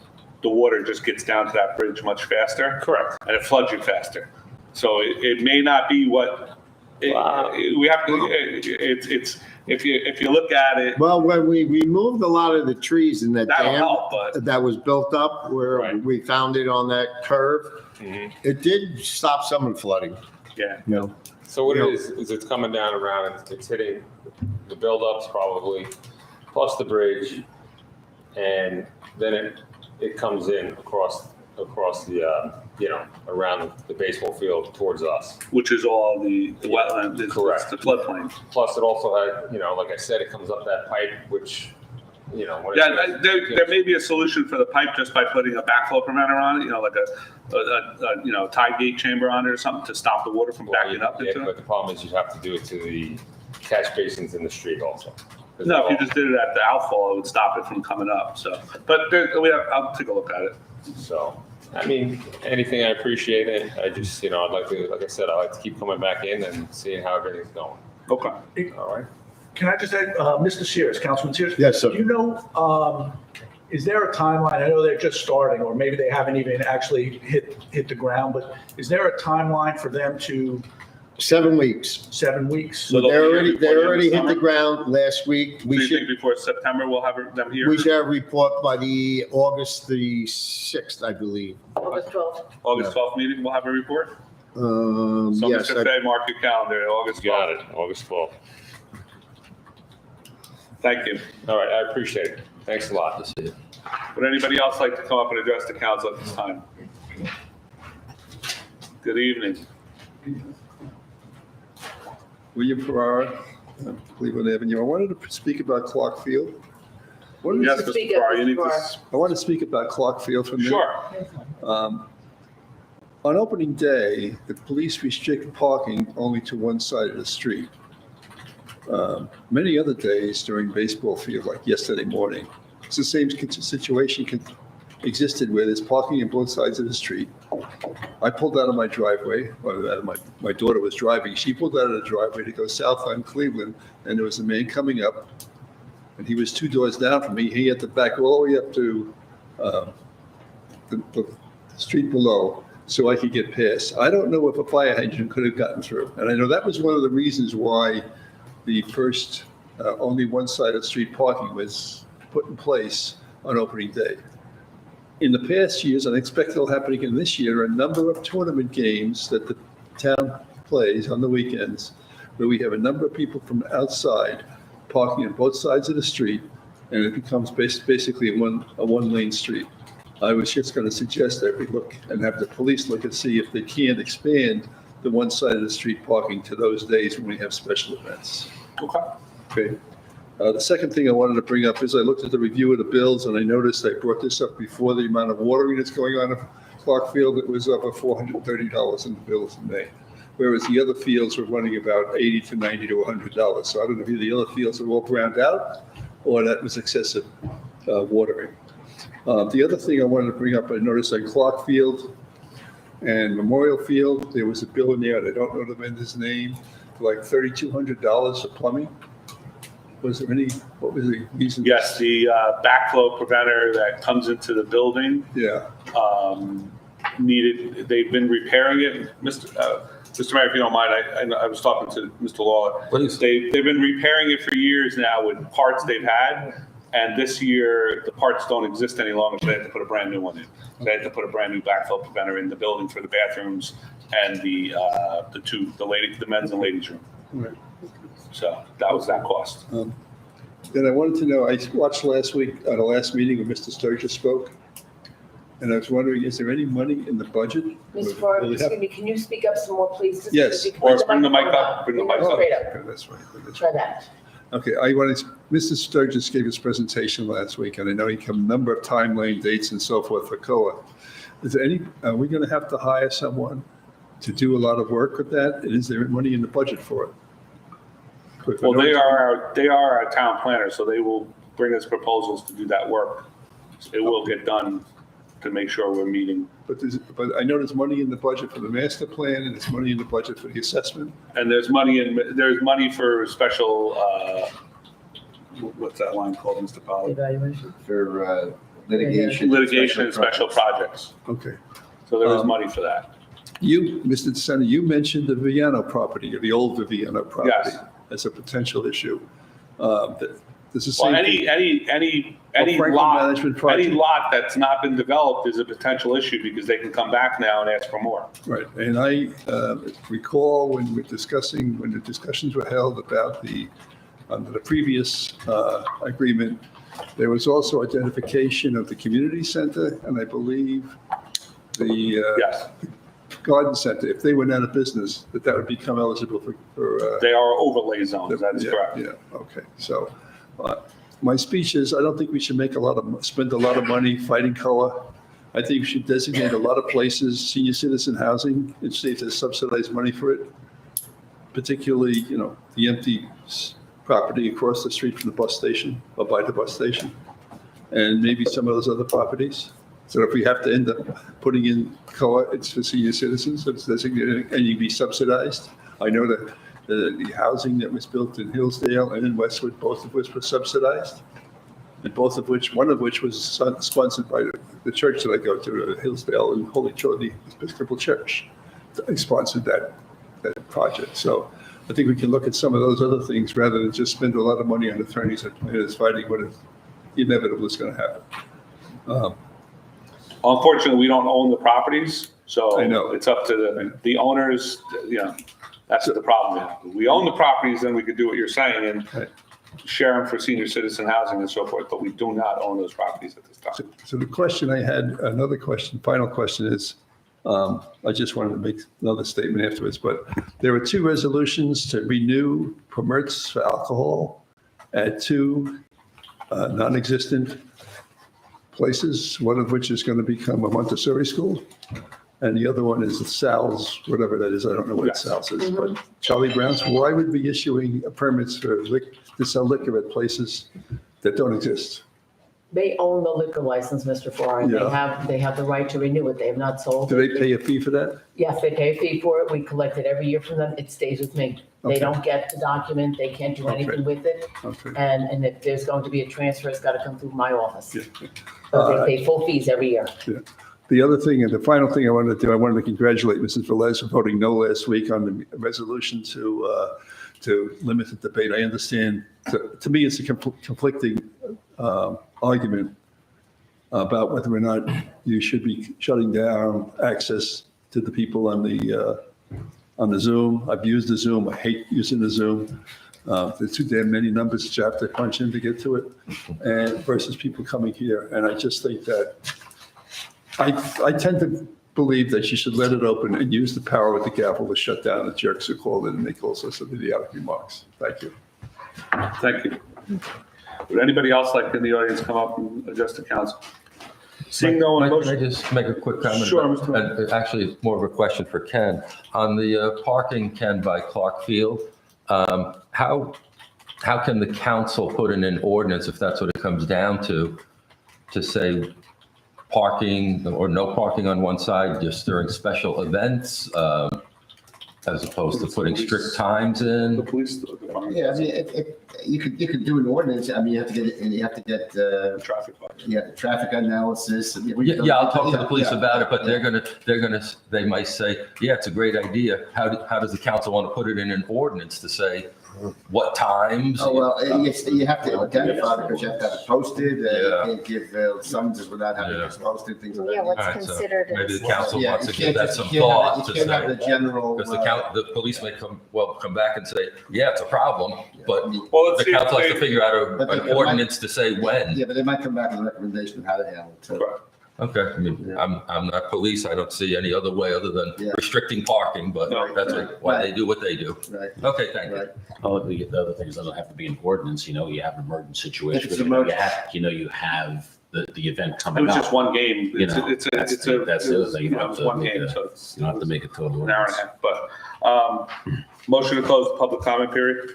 the water just gets down to that bridge much faster. Correct. And it floods you faster. So it may not be what, Wow. we have to, if you look at it, Well, when we removed a lot of the trees in that that'll dam help, but that was built up where Right. we found it on that curve, it did stop some of the flooding, yeah. So what Yeah. it is it's coming down around, it's hitting the buildups probably, plus the bridge, and then it comes in across the, around the baseball field towards us. Which is all the wetland, it's Correct. the floodplain. Plus it also had, like I said, it comes up that pipe, which, when it- Yeah, there may be a solution for the pipe just by putting a backflow preventer on it, like a tide gate chamber on it or something to stop the water from backing up Yeah, into but it. the problem is you have to do it to the catch basins in the street also. No, if you just did it at the outfall, it would stop it from coming up, so. But I'll take a look at it. So, I mean, anything, I appreciate it. I just, I'd like to, like I said, I like to keep coming back in and seeing how everything's going. Okay. All right. Can I just add, Mr. Sears, Councilman Sears? Yes, sir. Do you know, is there a timeline? I know they're just starting, or maybe they haven't even actually hit the ground, but is there a timeline for them to 7 weeks. 7 weeks? So They they'll be here already before the end of hit the summer? ground last week. So you think before September, we'll have them here? We should have a report by the August the 6th, I believe. August 12th. August 12th meeting, we'll have a report? So Yes, Mr. Fay, mark your calendar, August 12th. Got it, August 12th. Thank you. All right, I appreciate it. Thanks a lot. To see you. Would anybody else like to come up and address the council at this time? Good evening. William Ferrara, Cleveland Avenue. I wanted to speak about Clark Field. What is Yes, it- Mr. Speak up, Farrar, you Mr. need to. Farrar. I want to speak about Clark Field for a minute. Sure. On opening day, the police restrict parking only to one side of the street. Many other days during baseball field, like yesterday morning, it's the same situation existed where there's parking on both sides of the street. I pulled out of my driveway, or my daughter was driving. She pulled out of the driveway to go south on Cleveland, and there was a man coming up, and he was 2 doors down from me. He had to back all the way up to the street below so I could get past. I don't know if a fire hydrant could have gotten through. And I know that was one of the reasons why the first only one side of street parking was put in place on opening day. In the past years, and I expect it'll happen again this year, a number of tournament games that the town plays on the weekends, where we have a number of people from outside parking on both sides of the street, and it becomes basically a one-lane street. I was just going to suggest that we look and have the police look and see if they can expand the one side of the street parking to those days when we have special events. Okay. Okay. The second thing I wanted to bring up is I looked at the review of the bills and I noticed I brought this up before, the amount of watering that's going on at Clark Field. It was over $430 in the bills in May, whereas the other fields were running about $80 to $90 to $100. So I don't know if the other fields are all ground out or that was excessive watering. The other thing I wanted to bring up, I noticed on Clark Field and Memorial Field, there was a bill in there, and I don't know the vendor's name, for like $3,200 for plumbing. Was there what was the reason? Yes, the backflow preventer that comes into the building Yeah, they've been repairing it. Mr. Mayor, if you don't mind, I was talking to Mr. Lawler. Please. They've been repairing it for years now with parts they've had. And this year, the parts don't exist any longer, so they have to put a brand new one in. So they have to put a brand new backflow preventer in the building for the bathrooms and the men's and ladies' room. right. So that was that cost. Then I wanted to know, I watched last week, the last meeting when Mr. Sturgis spoke, and I was wondering, is there any money in the budget? Mr. Farrar, Will it excuse have- me, can you speak up some more, please? Just Yes. because you Or put bring the mic microphone up, bring the mic up. Straight up. Okay, that's right. Try that. Okay, Mr. Sturgis gave his presentation last week, and I know he came a number of timeline dates and so forth for COA. Are we going to have to hire someone to do a lot of work with that? And is there money in the budget for it? Well, they are our town planner, so they will bring us proposals to do that work. It will get done to make sure we're meeting. But I know there's money in the budget for the master plan, and there's money in the budget for the assessment. And there's money for special, what's that line called, Mr. Polly? Evaluation. For litigation. Litigation and special projects. Okay. So there is money for that. You, Mr. DeSena, you mentioned the Viviano property, or the old Viviano property, Yes. as a potential issue. This is Well, same any Franklin lot, Management project. any lot that's not been developed is a potential issue because they can come back now and ask for more. Right, and I recall when the discussions were held about under the previous agreement, there was also identification of the community center, and I believe the Yes, garden center, if they went out of business, that would become eligible for. they are overlay zones, that is Yeah, correct. Yeah, okay, so my speech is, I don't think we should spend a lot of money fighting COA. I think we should designate a lot of places, senior citizen housing, and see if there's subsidized money for it. Particularly, the empty property across the street from the bus station or by the bus station, and maybe some of those other properties. So if we have to end up putting in it's for senior citizens, it's designated, and you'd be subsidized. I know that the housing that was built in Hillsdale and in Westwood, both of which were subsidized, and one of which was sponsored by the church that I go to, Hillsdale and Holy Trinity Episcopal Church. I sponsored that project. So I think we can look at some of those other things rather than just spend a lot of money on attorneys that is fighting what is inevitable is going to happen. Unfortunately, we don't own the properties, so I know. it's up to the owners. That's the problem. If we own the properties, then we could do what you're saying and share them for senior citizen housing and so forth, but we do not own those properties at this time. So the question I had, another question, final question is, I just wanted to make another statement afterwards, but there were 2 resolutions to renew permits for alcohol at 2 non-existent places, one of which is going to become a Montessori school, and the other one is Sal's, whatever that is. I don't know what Sal's is, but Charlie Brown's. Why would we be issuing permits for to sell liquor at places that don't exist? They own the liquor license, Mr. Farrar. They have the right to renew it. They have not sold. Do they pay a fee for that? Yes, they pay a fee for it. We collect it every year from them. It stays with me. They Okay. don't get the document. They can't do anything with it. Okay. And if there's going to be a transfer, it's got to come through my office. Yeah. So they pay full fees every year. Yeah. The other thing, and the final thing I wanted to do, I wanted to congratulate Mrs. Velez for voting no last week on the resolution to limit the debate. I understand, to me, it's a conflicting argument about whether or not you should be shutting down access to the people on the Zoom. I've used the Zoom. I hate using the Zoom. There's too damn many numbers that you have to punch in to get to it, and versus people coming here. And I just think that I tend to believe that you should let it open and use the power with the gavel to shut down the jerks who call in and make all sorts of idiotic remarks. Thank you. Thank you. Would anybody else like in the audience come up and address the council? Seeing no one. Can I just make a quick comment? Sure, Mr. Mayor. And actually, it's more of a question for Ken. On the parking, Ken, by Clark Field, how can the council put in an ordinance, if that's what it comes down to say parking or no parking on one side just during special events, as opposed to putting strict times in? The police department. Yeah, I mean, you could do an ordinance. I mean, you have to get Traffic. traffic analysis. Yeah, I'll talk to the police about it, but they might say, yeah, it's a great idea. How does the council want to put it in an ordinance to say what times? Oh, well, you have to identify because you have to have it posted. You can't give summonses without having it posted, things like that. Yeah, what's All right, so considered maybe as- the council Yeah, wants you to give can't that just- some you can't have- thought to you can't have say. the general. Because the police may come back and say, yeah, it's a problem, but Well, let's the see if council has to they- figure out But an they- ordinance to say when. Yeah, but they might come back with a recommendation of how to handle it. So. Okay, I mean, I'm not police, I don't see any other way other than Yeah. restricting parking, but No. that's why they do what they do. Right. Okay, thank you. Right. Oh, the other thing is, it doesn't have to be an ordinance, you have an emergency situation. If it's You emergency. have the event It coming was up. just one game. You know, It's that's a. the other thing. You don't have to One make game, it so it's. You don't have to make it total. An hour and a half, but, motion to close the public comment period.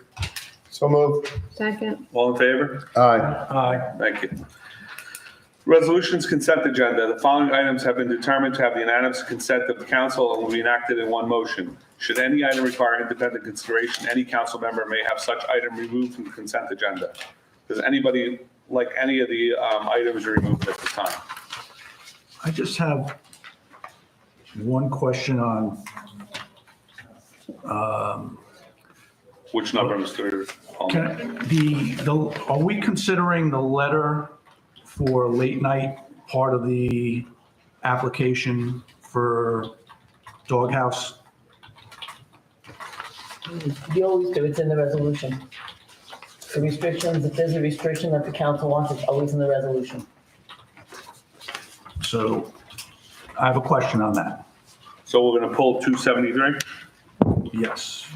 So moved. Second. All in favor? Aye. Aye. Thank you. Resolutions consent agenda. The following items have been determined to have the unanimous consent of the council and will be enacted in one motion. Should any item require independent consideration, any council member may have such item removed from the consent agenda. Does anybody like any of the items removed at this time? I just have one question on, Which number, Mr. Holman? are we considering the letter for late night part of the application for doghouse? You always do. It's in the resolution. The restrictions, if there's a restriction that the council wants, it's always in the resolution. So I have a question on that. So we're going to pull 273? Yes.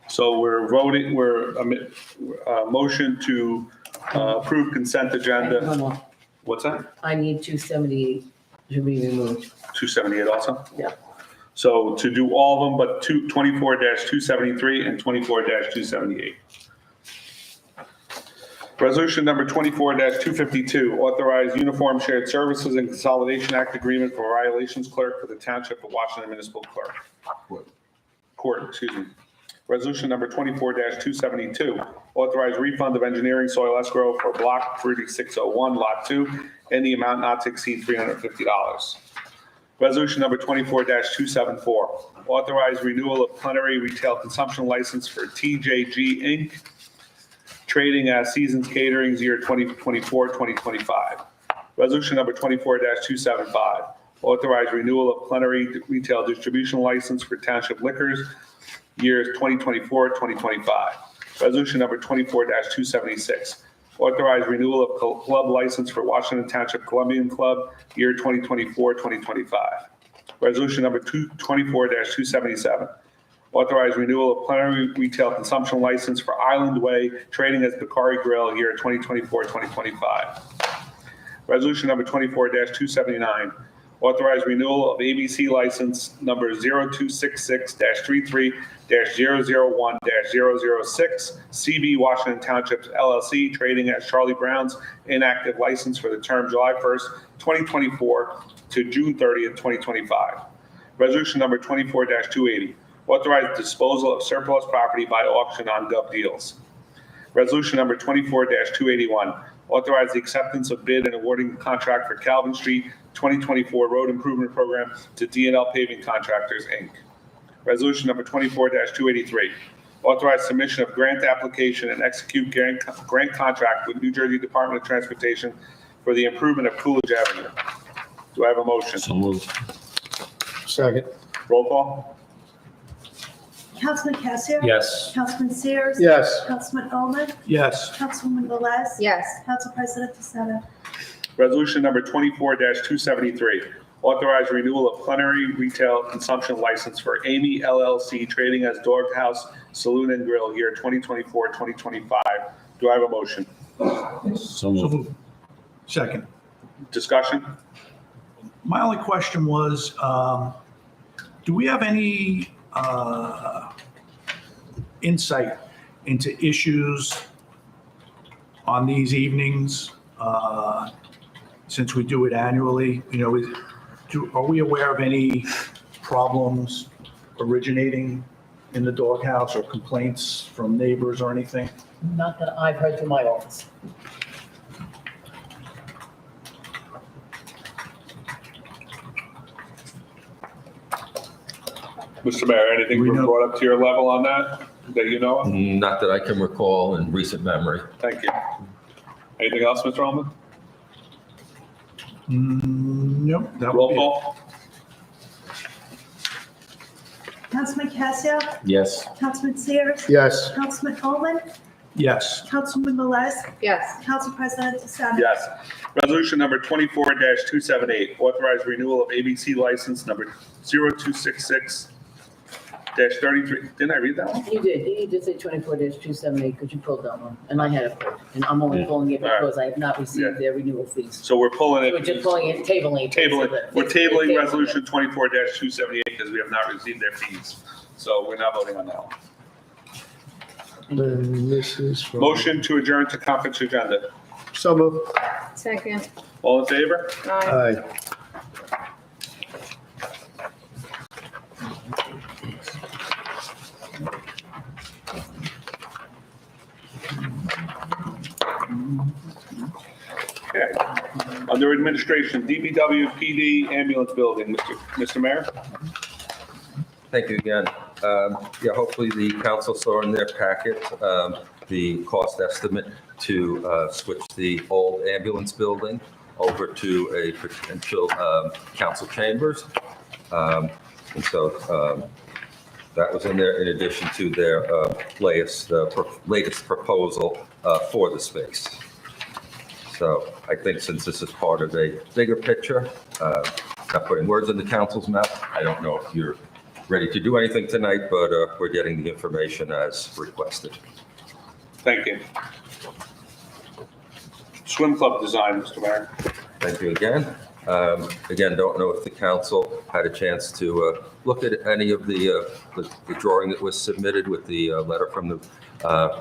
So we're voting, motion to approve consent agenda. No, no. What's that? I need 278 to be removed. 278 also? Yeah. So to do all of them, but 24-273 and 24-278. Resolution number 24-252, authorize Uniform Shared Services and Consolidation Act agreement for violations clerk for the Township of Washington Municipal Clerk. Court, excuse me. Resolution number 24-272, authorize refund of engineering soil escrow for block 3601, lot 2, in the amount not to exceed $350. Resolution number 24-274, authorize renewal of plenary retail consumption license for TJG Inc., trading as Seasons Caterings year 2024-2025. Resolution number 24-275, authorize renewal of plenary retail distribution license for Township Liquors years 2024-2025. Resolution number 24-276, authorize renewal of club license for Washington Township Columbian Club year 2024-2025. Resolution number 24-277, authorize renewal of plenary retail consumption license for Island Way trading as Bakari Grill year 2024-2025. Resolution number 24-279, authorize renewal of ABC license number 0266-33-001-006, CB Washington Townships LLC, trading as Charlie Brown's inactive license for the term July 1st, 2024 to June 30th, 2025. Resolution number 24-280, authorize disposal of surplus property by auction on GovDeals. Resolution number 24-281, authorize the acceptance of bid and awarding the contract for Calvin Street 2024 Road Improvement Program to D&L Paving Contractors, Inc. Resolution number 24-283, authorize submission of grant application and execute grant contract with New Jersey Department of Transportation for the improvement of Coolidge Avenue. Do I have a motion? So moved. Second. Roll call. Councilman Cassia? Yes. Councilman Sears? Yes. Councilman Bowman? Yes. Councilwoman Velez? Yes. Council President DeSena? Resolution number 24-273, authorize renewal of plenary retail consumption license for Amy LLC, trading as Doghouse Saloon and Grill, year 2024-2025. Do I have a motion? So moved. Second. Discussion? My only question was, do we have any insight into issues on these evenings, since we do it annually? You know, are we aware of any problems originating in the doghouse or complaints from neighbors or anything? Not that I've heard through my office. Mr. Mayor, anything We know- brought up to your level on that you know of? Not that I can recall in recent memory. Thank you. Anything else, Mr. Ullman? Nope. That would Roll be it. call. Councilman Cassia? Yes. Councilman Sears? Yes. Councilman Bowman? Yes. Councilwoman Velez? Yes. Council President DeSena? Yes. Resolution number 24-278, authorize renewal of ABC license number 0266-33. Didn't I read that one? You did. You did say 24-278 because you pulled that one. And I had it pulled. And I'm only pulling it because I have not received their renewal fees. So we're pulling it. We're just pulling it, tabling it. We're tabling resolution 24-278 because we have not received their fees. So we're not voting on that one. And this is from. Motion to adjourn to conference agenda. So moved. Second. All in favor? Aye. Aye. Okay. Under administration, DPW PD ambulance building, Mr. Mayor? Thank you again. Yeah, hopefully the council saw in their packet the cost estimate to switch the old ambulance building over to a potential council chambers. And so that was in there in addition to their latest proposal for the space. So I think since this is part of a bigger picture, not putting words in the council's mouth, I don't know if you're ready to do anything tonight, but we're getting the information as requested. Thank you. Swim club design, Mr. Mayor. Thank you again. Again, don't know if the council had a chance to look at any of the drawing that was submitted with the letter from the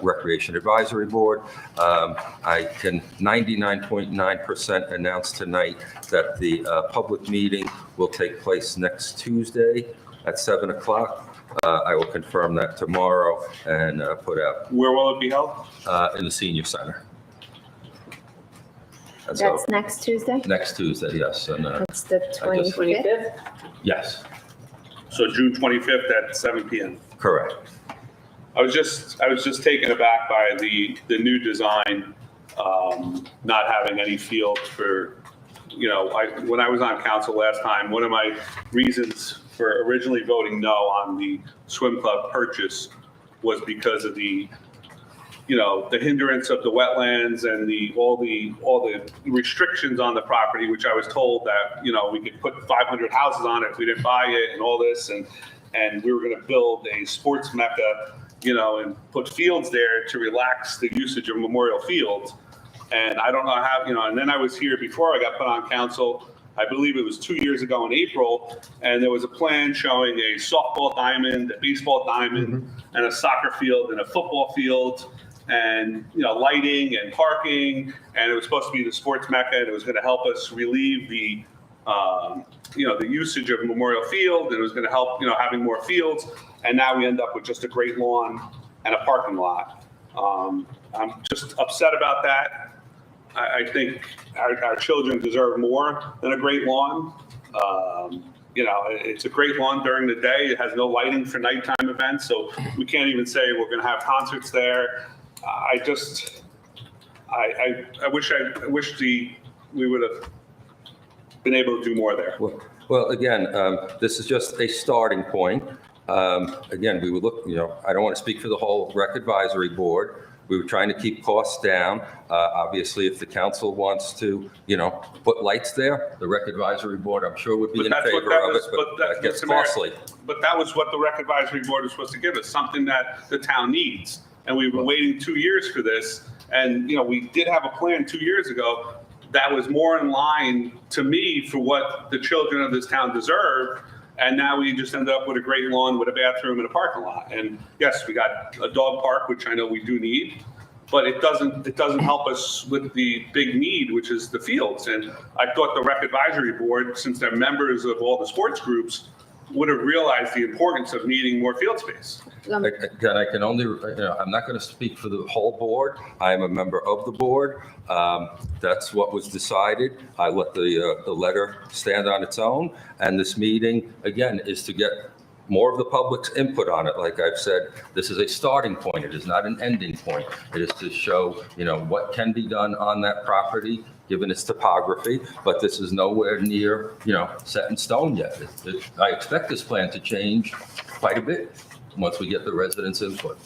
Recreation Advisory Board. I can 99.9% announce tonight that the public meeting will take place next Tuesday at 7 o'clock. I will confirm that tomorrow and put out. Where will it be held? In the senior center. And so, That's next Tuesday? next Tuesday, yes. And It's the I just- 25th? yes, So June 25th at 7 p.m. correct. I was just taken aback by the new design, not having any field for, when I was on council last time, one of my reasons for originally voting no on the swim club purchase was because of the hindrance of the wetlands and all the restrictions on the property, which I was told that, we could put 500 houses on it if we didn't buy it and all this. And we were going to build a sports mecca, and put fields there to relax the usage of Memorial Fields. And I don't know how, and then I was here before I got put on council, I believe it was 2 years ago in April, and there was a plan showing a softball diamond, a baseball diamond, and a soccer field and a football field, and lighting and parking, and it was supposed to be the sports mecca, and it was going to help us relieve the the usage of Memorial Field, and it was going to help having more fields, and now we end up with just a great lawn and a parking lot. I'm just upset about that. I think our children deserve more than a great lawn. It's a great lawn during the day. It has no lighting for nighttime events, so we can't even say we're going to have concerts there. I wish we would have been able to do more there. Well, again, this is just a starting point. Again, we would look, I don't want to speak for the whole Rec Advisory Board. We were trying to keep costs down. Obviously, if the council wants to, put lights there, the Rec Advisory Board, I'm sure would be in favor of it, but that gets costly. But that was what the Rec Advisory Board was supposed to give us, something that the town needs. And we've been waiting 2 years for this. And, we did have a plan 2 years ago that was more in line to me for what the children of this town deserve. And now we just ended up with a great lawn with a bathroom and a parking lot. And yes, we got a dog park, which I know we do need, but it doesn't help us with the big need, which is the fields. And I thought the Rec Advisory Board, since they're members of all the sports groups, would have realized the importance of needing more field space. Again, I can only, I'm not going to speak for the whole board. I am a member of the board. That's what was decided. I let the letter stand on its own. And this meeting, again, is to get more of the public's input on it. Like I've said, this is a starting point. It is not an ending point. It is to show, what can be done on that property, given its topography, but this is nowhere near, set in stone yet. I expect this plan to change quite a bit once we get the residents' input.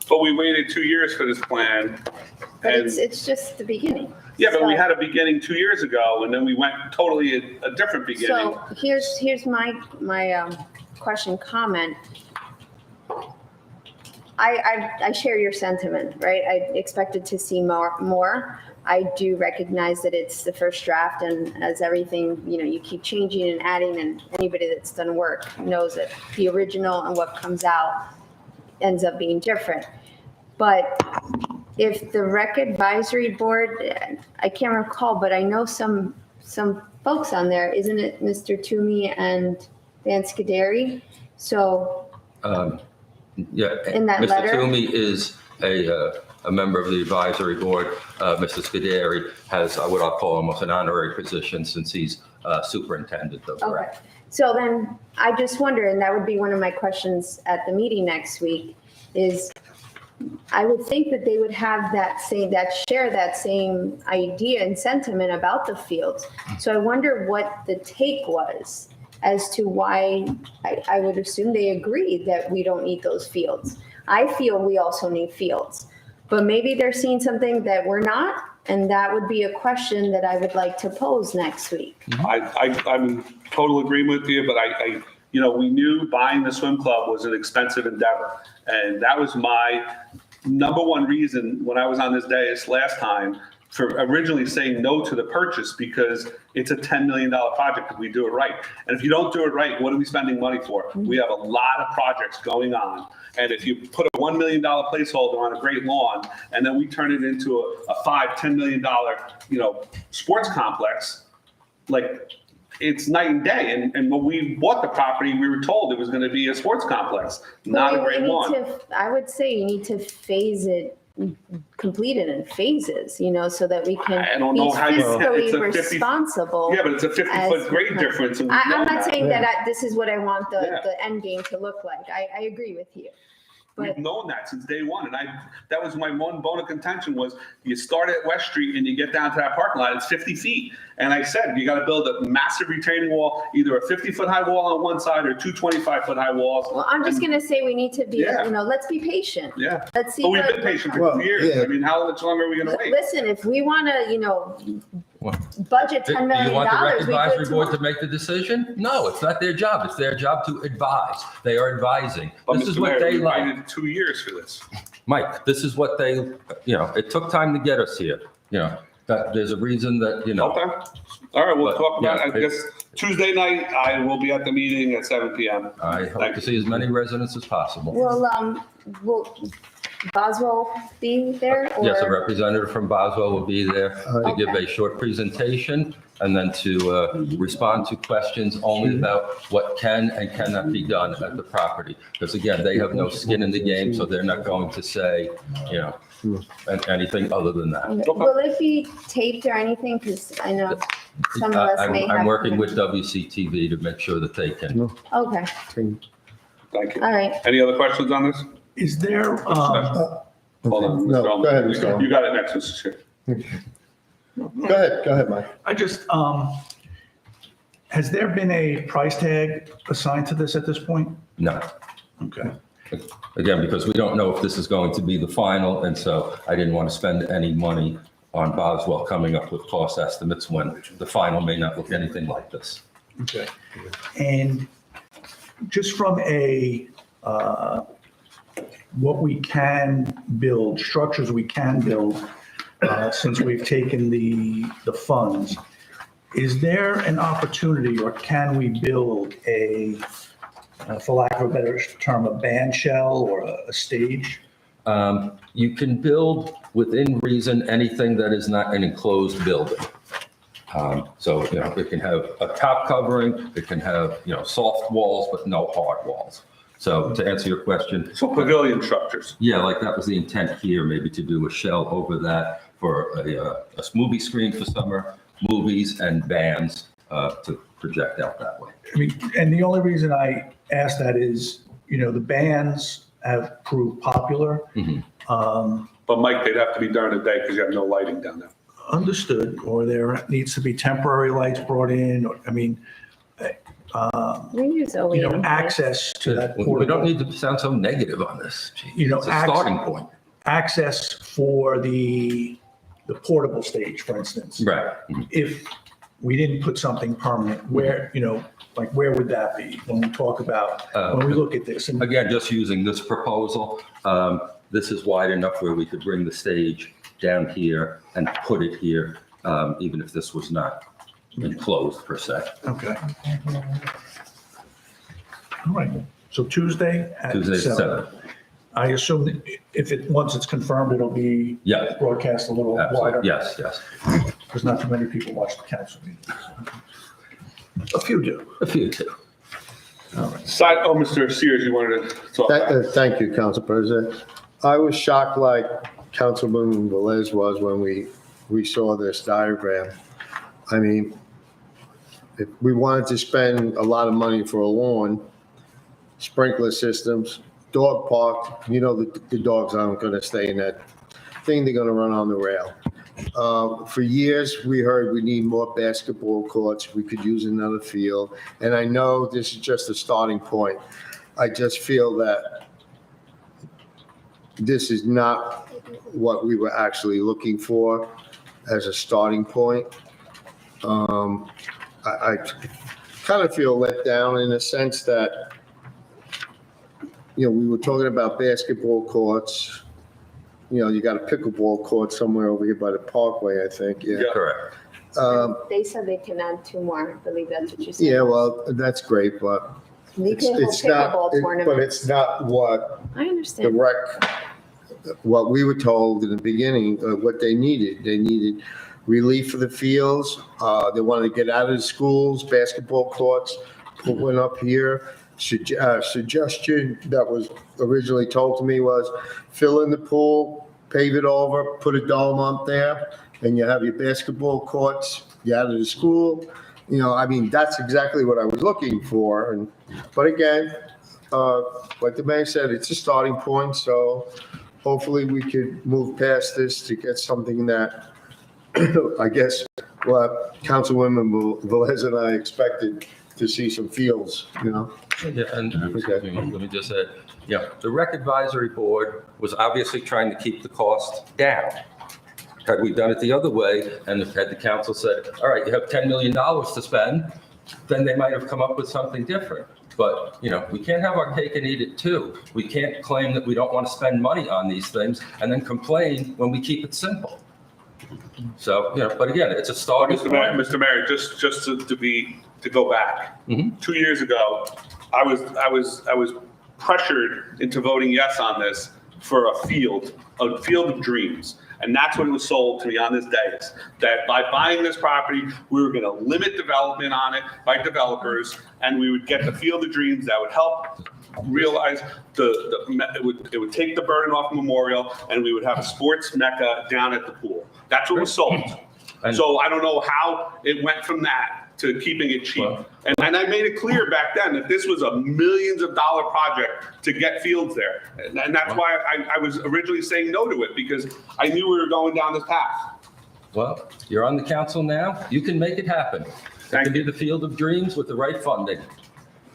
But we waited 2 years for this plan. But And it's just the beginning. yeah, but we So- had a beginning 2 years ago, and then we went totally a different beginning. So here's my question, comment. I share your sentiment, right? I expected to see more. I do recognize that it's the first draft, and as everything, you keep changing and adding, and anybody that's done work knows that the original and what comes out ends up being different. But if the Rec Advisory Board, I can't recall, but I know some folks on there, isn't it Mr. Toomey and Van Scuderi? So Yeah, In that Mr. letter? Toomey is a member of the advisory board. Mr. Scuderi has what I'll call almost an honorary position since he's superintendent of the rec. Okay, so then I just wonder, and that would be one of my questions at the meeting next week, is I would think that they would have share that same idea and sentiment about the fields. So I wonder what the take was as to why I would assume they agree that we don't need those fields. I feel we also need fields, but maybe they're seeing something that we're not. And that would be a question that I would like to pose next week. I'm in total agreement with you, but we knew buying the swim club was an expensive endeavor. And that was my number one reason when I was on this dais last time for originally saying no to the purchase because it's a $10 million project if we do it right. And if you don't do it right, what are we spending money for? We have a lot of projects going on. And if you put a $1 million placeholder on a great lawn, and then we turn it into a $5-10 million, sports complex, like, it's night and day. And when we bought the property, we were told it was going to be a sports complex, not a great lawn. I would say you need to phase it, complete it in phases, so that we can I don't be know how you can. It's fiscally a 50 responsible. Yeah, but it's a 50-foot grade difference. And we I'm know not that. saying that this is what I want Yeah. the end game to look like. I agree with you. We've known that since day one. And that was my one bone of contention was you start at West Street and you get down to that parking lot, it's 50 feet. And I said, you got to build a massive retaining wall, either a 50-foot high wall on one side or two 25-foot high walls. Well, I'm just going to say we need to be, Yeah. let's be patient. Yeah. Let's see. But we've what- been patient for 2 years. yeah. I mean, how much longer are we going to wait? Listen, if we want to, budget Do $10 million, you want the rec we advisory do board it to make the decision? No, it's not their job. It's their job to advise. They are advising. But This is Mr. what Mayor, they we like. waited 2 years for this. Mike, this is what they, it took time to get us here. That there's a reason that, Okay. All right, we'll But, talk about, yeah, I guess, Tuesday night, I will be at the meeting at 7 p.m. I hope to see as many residents as possible. will Boswell be there? Yes, a or- representative from Boswell will be there to give a short presentation and then to respond to questions only about what can and cannot be done at the property. Because again, they have no skin in the game, so they're not going to say, anything other than that. Will it be taped or anything? Because I know some of us may have. I'm working with WCTV to make sure that they can. Okay, Thank you. all right. Any other questions on this? Is there, Hold on. No, Mr. Elm. go ahead, Mr. Elm. You got it next, Mr. Chair. Go ahead, Mike. I just, has there been a price tag assigned to this at this point? No. Okay. Again, because we don't know if this is going to be the final, and so I didn't want to spend any money on Boswell coming up with cost estimates when the final may not look anything like this. Okay. And just from a, what we can build, structures we can build, since we've taken the funds, is there an opportunity or can we build a, for lack of a better term, a band shell or a stage? You can build within reason anything that is not an enclosed building. So, it can have a top covering, it can have, soft walls, but no hard walls. So to answer your question. So pavilion structures. Yeah, like that was the intent here, maybe to do a shell over that for a movie screen for summer, movies and bands to project out that way. I mean, and the only reason I ask that is, the bands have proved popular. But Mike, they'd have to be during the day because you have no lighting down there. Understood, or there needs to be temporary lights brought in, or, I mean, We use OEM. access to that We portable. don't need to sound so negative on this. You know, It's a starting point. Access for the portable stage, for instance. Right. If we didn't put something permanent, where, where would that be when we talk about, when we look at this? And Again, just using this proposal, this is wide enough where we could bring the stage down here and put it here, even if this was not enclosed per se. Okay. All right, so Tuesday at Tuesday at 7. 7. I assume that once it's confirmed, it'll be Yeah. broadcast a little wider? Absolutely. Yes. Because not too many people watch the council meetings. A few do. A few too. Mr. Sears, you wanted to talk about. Thank you, Council President. I was shocked like Councilman Velez was when we saw this diagram. I mean, if we wanted to spend a lot of money for a lawn, sprinkler systems, dog park, the dogs aren't going to stay in that thing. They're going to run on the rail. For years, we heard we need more basketball courts. We could use another field. And I know this is just a starting point. I just feel that this is not what we were actually looking for as a starting point. I kind of feel let down in the sense that, we were talking about basketball courts, you got a pickleball court somewhere over here by the Parkway, I think, yeah. Correct. They said they can add 2 more. I believe that's what you said. Yeah, well, that's great, but They can hold it's not, pickleball but tournaments. it's not what I the understand. what we were told in the beginning, what they needed. They needed relief for the fields. They wanted to get out of the schools, basketball courts, put one up here. Suggestion that was originally told to me was fill in the pool, pave it over, put a dome up there, and you have your basketball courts, you're out of the school. I mean, that's exactly what I was looking for. But again, like the mayor said, it's a starting point, so hopefully we could move past this to get something that I guess what Councilwoman Velez and I expected to see some fields, Yeah, and let me just say, the Rec Advisory Board was obviously trying to keep the cost down. Had we done it the other way, and had the council said, all right, you have $10 million to spend, then they might have come up with something different. But, we can't have our cake and eat it too. We can't claim that we don't want to spend money on these things and then complain when we keep it simple. So, but again, it's a starting point. Mr. Mayor, just to go back. 2 years ago, I was pressured into voting yes on this for a field of dreams. And that's what was sold to me on this dais, that by buying this property, we were going to limit development on it by developers, and we would get the field of dreams that would help realize it would take the burden off Memorial, and we would have a sports mecca down at the pool. That's what was sold. So I don't know how it went from that to keeping it cheap. And I made it clear back then that this was a millions of dollar project to get fields there. And that's why I was originally saying no to it, because I knew we were going down this path. Well, you're on the council now. You can make it happen. It can be the field of dreams with the right funding.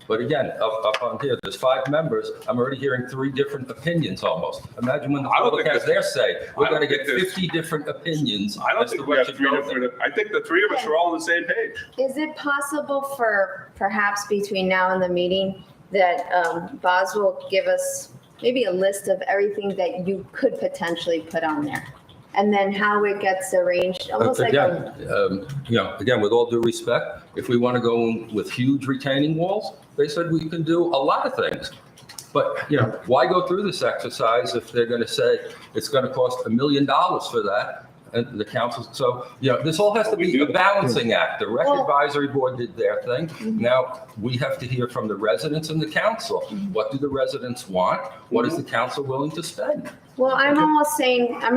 But again, up on here, there's 5 members. I'm already hearing 3 different opinions almost. Imagine when the public has their say. We're going to get 50 different opinions. I don't think we have 3 different. I think the 3 of us are all on the same page. Is it possible for perhaps between now and the meeting that Boz will give us maybe a list of everything that you could potentially put on there? And then how it gets arranged, almost again, again, with all due respect, if we want to go in with huge retaining walls, they said we can do a lot of things. But, why go through this exercise if they're going to say it's going to cost $1 million for that? And the council, so, this all has to be a balancing act. The Rec Advisory Board did their thing. Now we have to hear from the residents and the council. What do the residents want? What is the council willing to spend? Well, I'm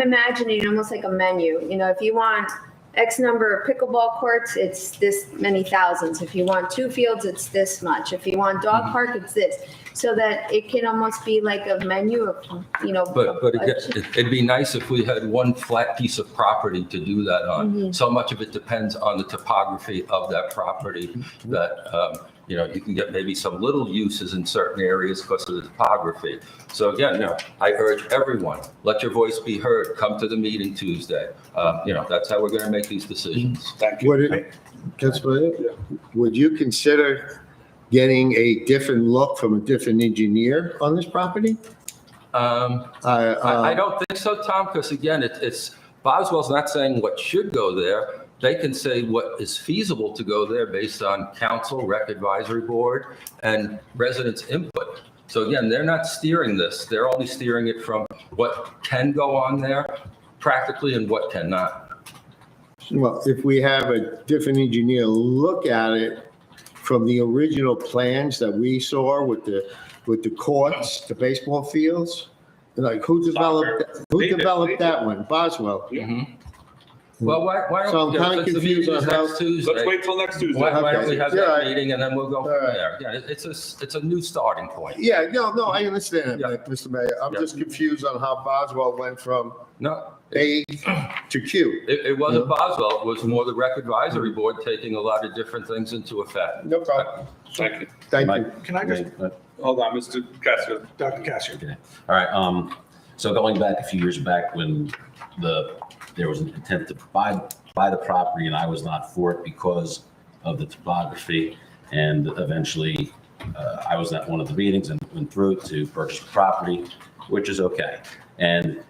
imagining almost like a menu. If you want X number of pickleball courts, it's this many thousands. If you want 2 fields, it's this much. If you want dog park, it's this. So that it can almost be like a menu of, But again, it'd be nice if we had one flat piece of property to do that on. So much of it depends on the topography of that property that, you can get maybe some little uses in certain areas because of the topography. So again, I urge everyone, let your voice be heard. Come to the meeting Tuesday. That's how we're going to make these decisions. Thank you. Would you consider getting a different look from a different engineer on this property? I don't think so, Tom, because again, it's Boswell's not saying what should go there. They can say what is feasible to go there based on council, Rec Advisory Board, and residents' input. So again, they're not steering this. They're only steering it from what can go on there practically and what cannot. Well, if we have a different engineer look at it from the original plans that we saw with the courts, the baseball fields, like who developed that one? Boswell. Well, why So I'm don't kind of confused on how. Let's wait till next Tuesday. Why don't we have Yeah, that meeting and then we'll go from there? Yeah, it's a new starting point. Yeah, no, I understand, Mr. Mayor. I'm just confused on how Boswell went from A to Q. It wasn't Boswell. It was more the Rec Advisory Board taking a lot of different things into effect. No problem. Thank you. Thank you. Can I just, Hold on, Mr. Kessler. Dr. Cassier? Okay. All right. So going back a few years back when there was an intent to buy the property and I was not for it because of the topography, and eventually I was at one of the meetings and went through to purchase the property, which is okay. And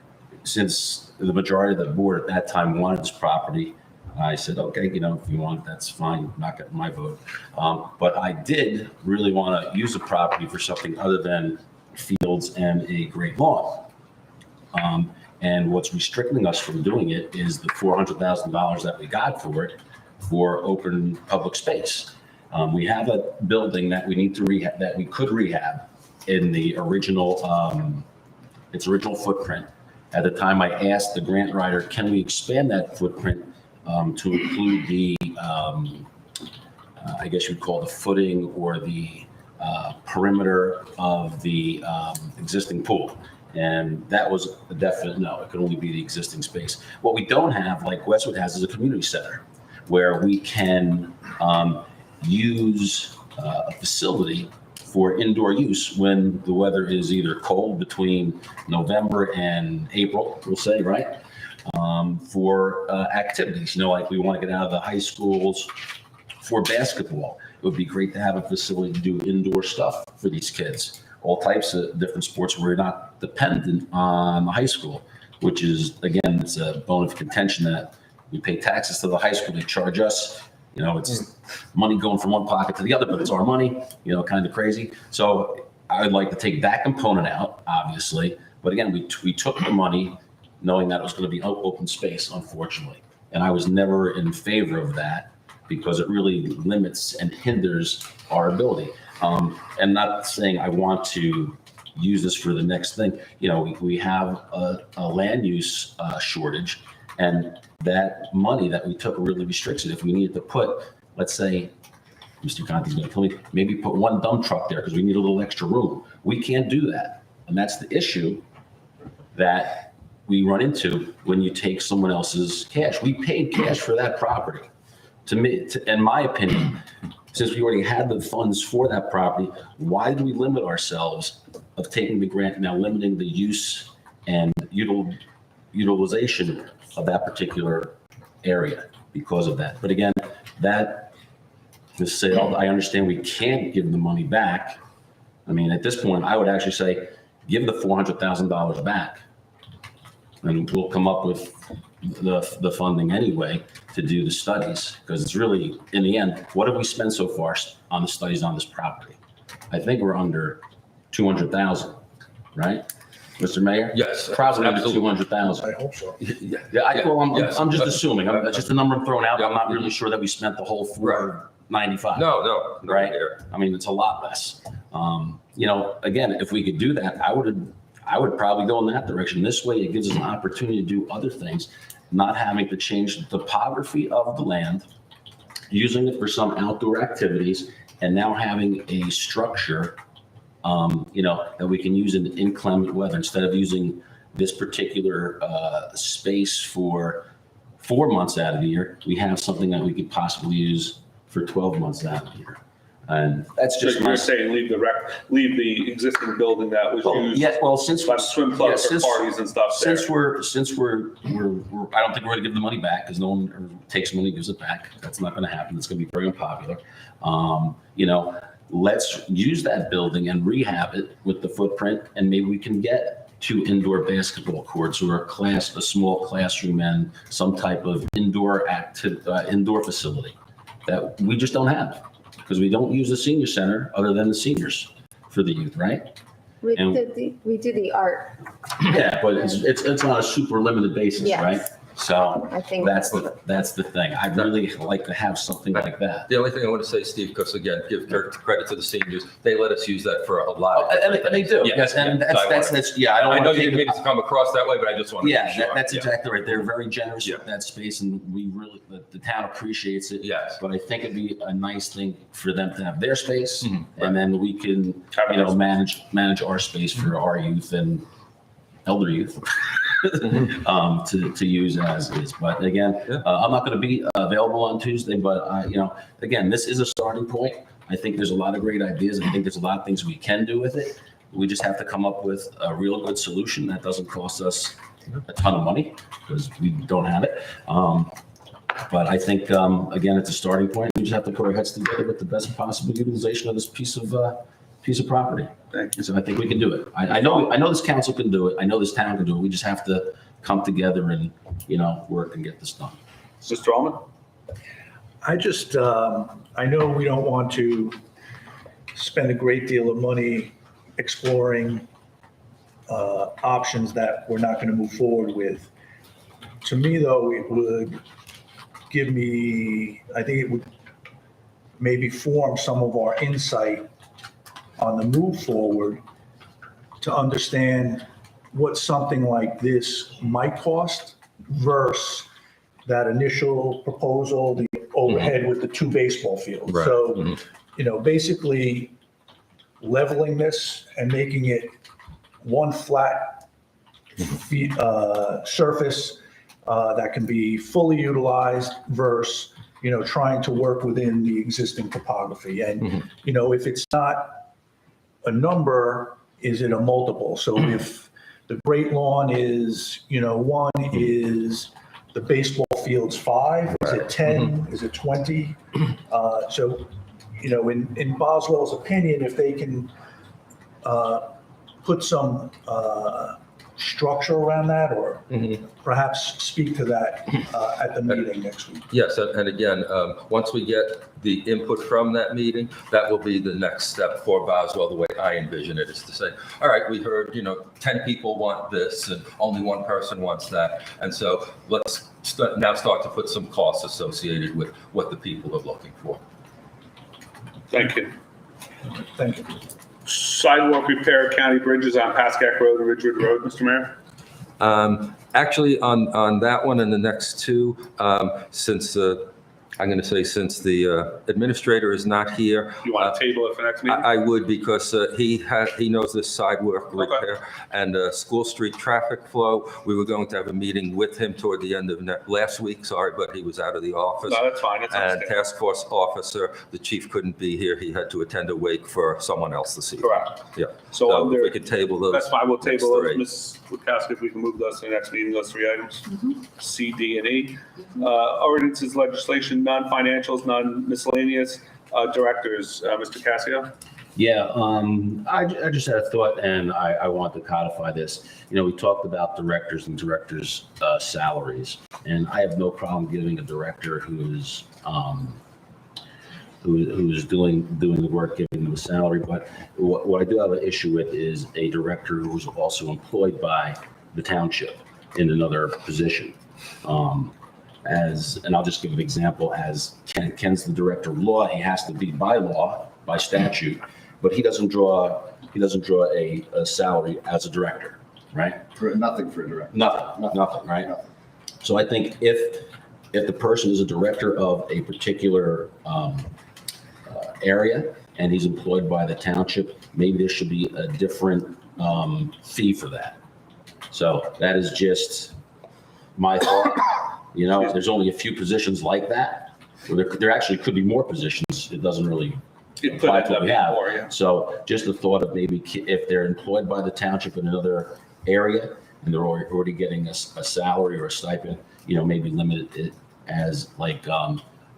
since the majority of the board at that time wanted this property, I said, okay, if you want it, that's fine, not getting my vote. But I did really want to use the property for something other than fields and a great lawn. And what's restricting us from doing it is the $400,000 that we got for it for open public space. We have a building that we need to rehab, that we could rehab in the original, its original footprint. At the time, I asked the grant writer, can we expand that footprint to include the, I guess you'd call the footing or the perimeter of the existing pool? And that was a definite no. It could only be the existing space. What we don't have, like Westwood has, is a community center where we can use a facility for indoor use when the weather is either cold between November and April, we'll say, right? For activities, like we want to get out of the high schools for basketball. It would be great to have a facility to do indoor stuff for these kids. All types of different sports where you're not dependent on the high school, which is, again, it's a bone of contention that we pay taxes to the high school, they charge us, it's money going from one pocket to the other, but it's our money, kind of crazy. So I would like to take that component out, obviously. But again, we took the money knowing that it was going to be open space, unfortunately. And I was never in favor of that because it really limits and hinders our ability. And not saying I want to use this for the next thing. We have a land use shortage, and that money that we took really restricts it. If we needed to put, let's say, Mr. Conti's going to tell me, maybe put one dump truck there because we need a little extra room. We can't do that. And that's the issue that we run into when you take someone else's cash. We paid cash for that property. To me, in my opinion, since we already had the funds for that property, why do we limit ourselves of taking the grant, now limiting the use and utilization of that particular area because of that? But again, the sale, I understand we can't give the money back. I mean, at this point, I would actually say, give the $400,000 back. And we'll come up with the funding anyway to do the studies, because it's really, in the end, what have we spent so far on the studies on this property? I think we're under 200,000, right, Mr. Mayor? Yes, Probably under absolutely. 200,000. I hope so. Yeah, I'm just assuming. That's just a number I'm throwing out. I'm not really sure that we spent the whole 495. No. Right? I mean, it's a lot less. Again, if we could do that, I would probably go in that direction. This way, it gives us an opportunity to do other things, not having to change the topography of the land, using it for some outdoor activities, and now having a structure, that we can use in inclement weather instead of using this particular space for 4 months out of the year. We have something that we could possibly use for 12 months out of the year. And that's just You're saying leave the existing building that was used. Yeah, well, since by the swim club for parties and stuff. Since we're I don't think we're gonna give the money back because no one takes money and gives it back. That's not gonna happen. It's gonna be very unpopular. Let's use that building and rehab it with the footprint, and maybe we can get 2 indoor basketball courts or a small classroom and some type of indoor facility that we just don't have. Because we don't use the senior center other than the seniors for the youth, right? We do the art. Yeah, but it's on a super limited basis, Yes. right? So I think that's the thing. I'd really like to have something like that. The only thing I want to say, Steve, because again, give credit to the seniors, they let us use that for a lot. And they do. Yes, and that's yeah. I know you didn't mean it to come across that way, but I just want to. Yeah, be sure. that's exactly right. They're very generous with that space, and we really the town appreciates it. Yes. But I think it'd be a nice thing for them to have their space, and then we can manage our space for our youth and elder youth to use as is. But again, I'm not going to be available on Tuesday, but again, this is a starting point. I think there's a lot of great ideas. I think there's a lot of things we can do with it. We just have to come up with a real good solution that doesn't cost us a ton of money because we don't have it. But I think, again, it's a starting point. We just have to put our heads together with the best possible utilization of this piece of property. Thank you. So I think we can do it. I know this council can do it. I know this town can do it. We just have to come together and, work and get this done. Mr. Allman? I just, I know we don't want to spend a great deal of money exploring options that we're not going to move forward with. To me, though, it would give me, I think it would maybe form some of our insight on the move forward to understand what something like this might cost versus that initial proposal, the overhead with the 2 baseball fields. Right. So, basically leveling this and making it one flat surface that can be fully utilized versus, trying to work within the existing topography. And, if it's not a number, is it a multiple? So if the Great Lawn is, 1, is the baseball field's 5, is it 10, is it 20? So, in Boswell's opinion, if they can put some structure around that, or perhaps speak to that at the meeting next week. Yes, and again, once we get the input from that meeting, that will be the next step for Boswell, the way I envision it, is to say, all right, we heard, 10 people want this and only 1 person wants that. And so let's now start to put some costs associated with what the people are looking for. Thank you. Thank you. Sidewalk repair, county bridges on Pascack Road and Ridgewood Road, Mr. Mayor? Actually, on that one and the next 2, since since the administrator is not here. You want to table it for next meeting? I would, because he knows this sidewalk repair and School Street traffic flow. We were going to have a meeting with him toward the end of last week, but he was out of the office. No, that's fine. It's And task force officer, the chief couldn't be here. He had to attend a wake for someone else this evening. Correct. Yeah. So if we could table those. That's fine. We'll next table those. 3. Ms. Witkowski, if we can move those to the next meeting, those 3 items. C, D, and E. Ordinances, legislation, none. Financials, none. Miscellaneous. Directors, Mr. Cassio? Yeah, I just had a thought, and I want to codify this. We talked about directors and directors' salaries, and I have no problem giving a director who's doing the work, giving them a salary. But what I do have an issue with is a director who's also employed by the township in another position. And I'll just give an example. As Ken's the director of law, he has to be by law, by statute, but he doesn't draw a salary as a director, right? For nothing for a director. Nothing, right? So I think if the person is a director of a particular area and he's employed by the township, maybe there should be a different fee for that. So that is just my thought. There's only a few positions like that. There actually could be more positions. It doesn't really apply to what we have. More, yeah. So just the thought of maybe if they're employed by the township in another area and they're already getting a salary or a stipend, maybe limit it as like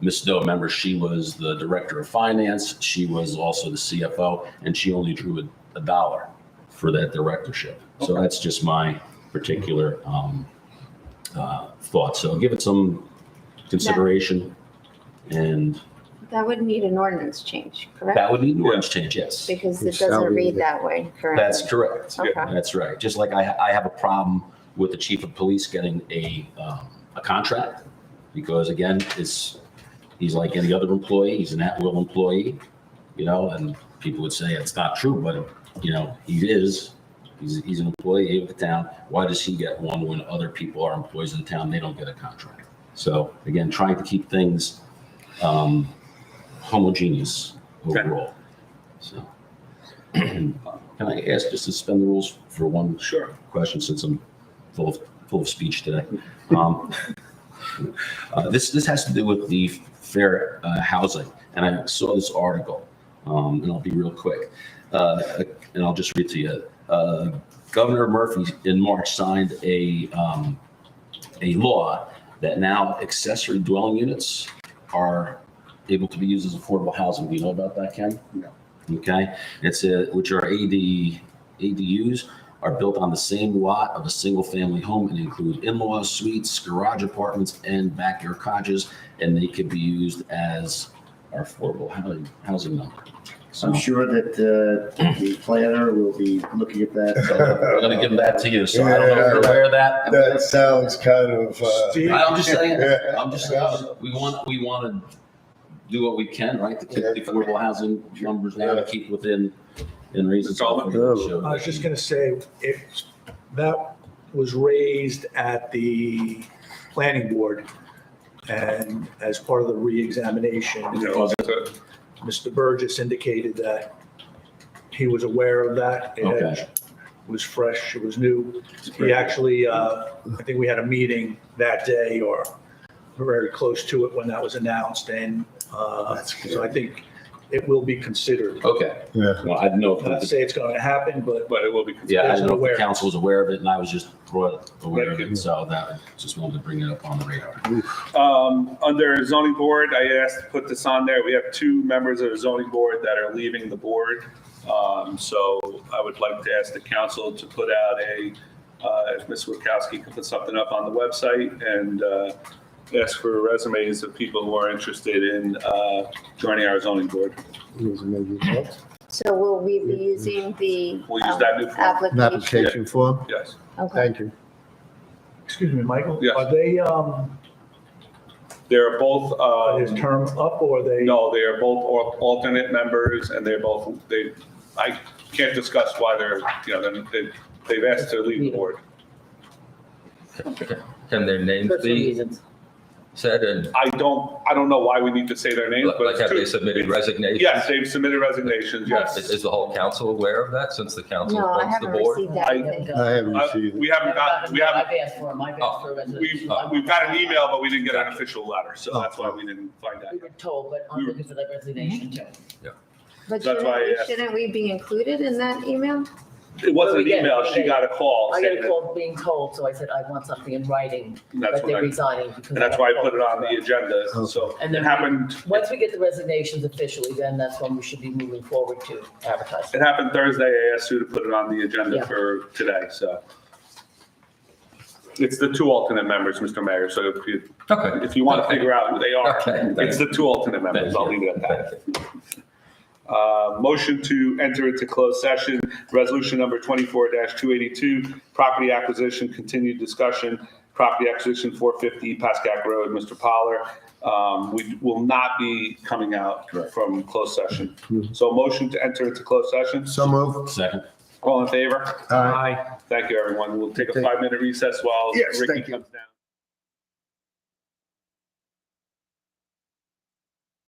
Ms. Doe, remember, she was the director of finance. She was also the CFO, and she only drew $1 for that directorship. So that's just my particular thought. So give it some consideration, and That would need an ordinance change, correct? that would need an ordinance change, yes. Because it doesn't read that way currently. That's correct. Okay. That's right. Just like I have a problem with the chief of police getting a contract, because again, he's like any other employee. He's an at-will employee, and people would say it's not true, but he is. He's an employee of the town. Why does he get one when other people are employees in the town? They don't get a contract. So again, trying to keep things homogeneous overall. So, can I ask just to suspend the rules for one question, since I'm full of speech today? This has to do with the fair housing, and I saw this article, and I'll be real quick, and I'll just read to you. Governor Murphy in March signed a law that now accessory dwelling units are able to be used as affordable housing. Do you know about that, Ken? No. Okay, it's which are ADUs. are built on the same lot of a single-family home and include in-laws, suites, garage apartments, and backyard cottages, and they could be used as our affordable housing number. So I'm sure that the planner will be looking at that. we're going to give that to you. So I don't know if you're aware of that. That sounds kind of, I'm just saying, we want to do what we can, right, to keep the affordable housing numbers down, to keep within reason. I was just gonna say, that was raised at the planning board, and as part of the re-examination, Mr. Burgess indicated that he was aware of that. It was fresh, it was new. He actually, I think we had a meeting that day or very close to it when that was announced, and so I think it will be considered. Okay. Yeah. Well, I didn't know if Not to say it's going to happen, but it will be considered. yeah, I there's didn't an know if the awareness. council was aware of it, and I was just brought aware of it, so that just wanted to bring it up on the radar. Under zoning board, I asked to put this on there. We have 2 members of the zoning board that are leaving the board. So I would like to ask the council to put out if Ms. Witkowski could put something up on the website and ask for resumes of people who are interested in joining our zoning board. So will we be using the We'll use that new form. application? an application form? Yes. Okay. Thank you. Excuse me, Michael? Yes. Are they, They're both, his term up or are they? no, they are both alternate members and they're both, I can't discuss why they've asked to leave the board. Can their names Personal be reasons. said and I don't know why we need to say their names, but like it's have they 2. submitted resignations? Yes, they've submitted resignations, yes. Is the whole council aware of that since the council No, I appoints the haven't board? received that. I haven't received it. We haven't got, I've asked for them, I've asked for a resolution. we've got an email, but we didn't get an official letter, so that's why we didn't find We out. were told, but I'm looking for that resignation too. But That's why I asked. shouldn't we be included in that email? It wasn't an We get it, email, we she get it. got a call I got saying a that, call being told, so I said, I want something in writing, and that's that they're what I, resigning. because and that's got why a I put it call. on the agenda, so And it then happened, Once we get the resignations officially, then that's when we should be moving forward to advertise. it happened Thursday, I asked you to put it on the agenda Yeah. for today, so. It's the 2 alternate members, Mr. Mayor, so if you want to figure out who they are, Okay. it's the 2 alternate members, I'll leave it at that. Motion to enter into closed session, resolution number 24-282, property acquisition, continued discussion, property acquisition 450 Pascack Road, Mr. Poller. We will not be coming out from closed session. So motion to enter into closed session. So moved. Second. All in favor? Aye. Thank you, everyone. We'll take a 5-minute recess while Yes, Ricky thank you. comes down.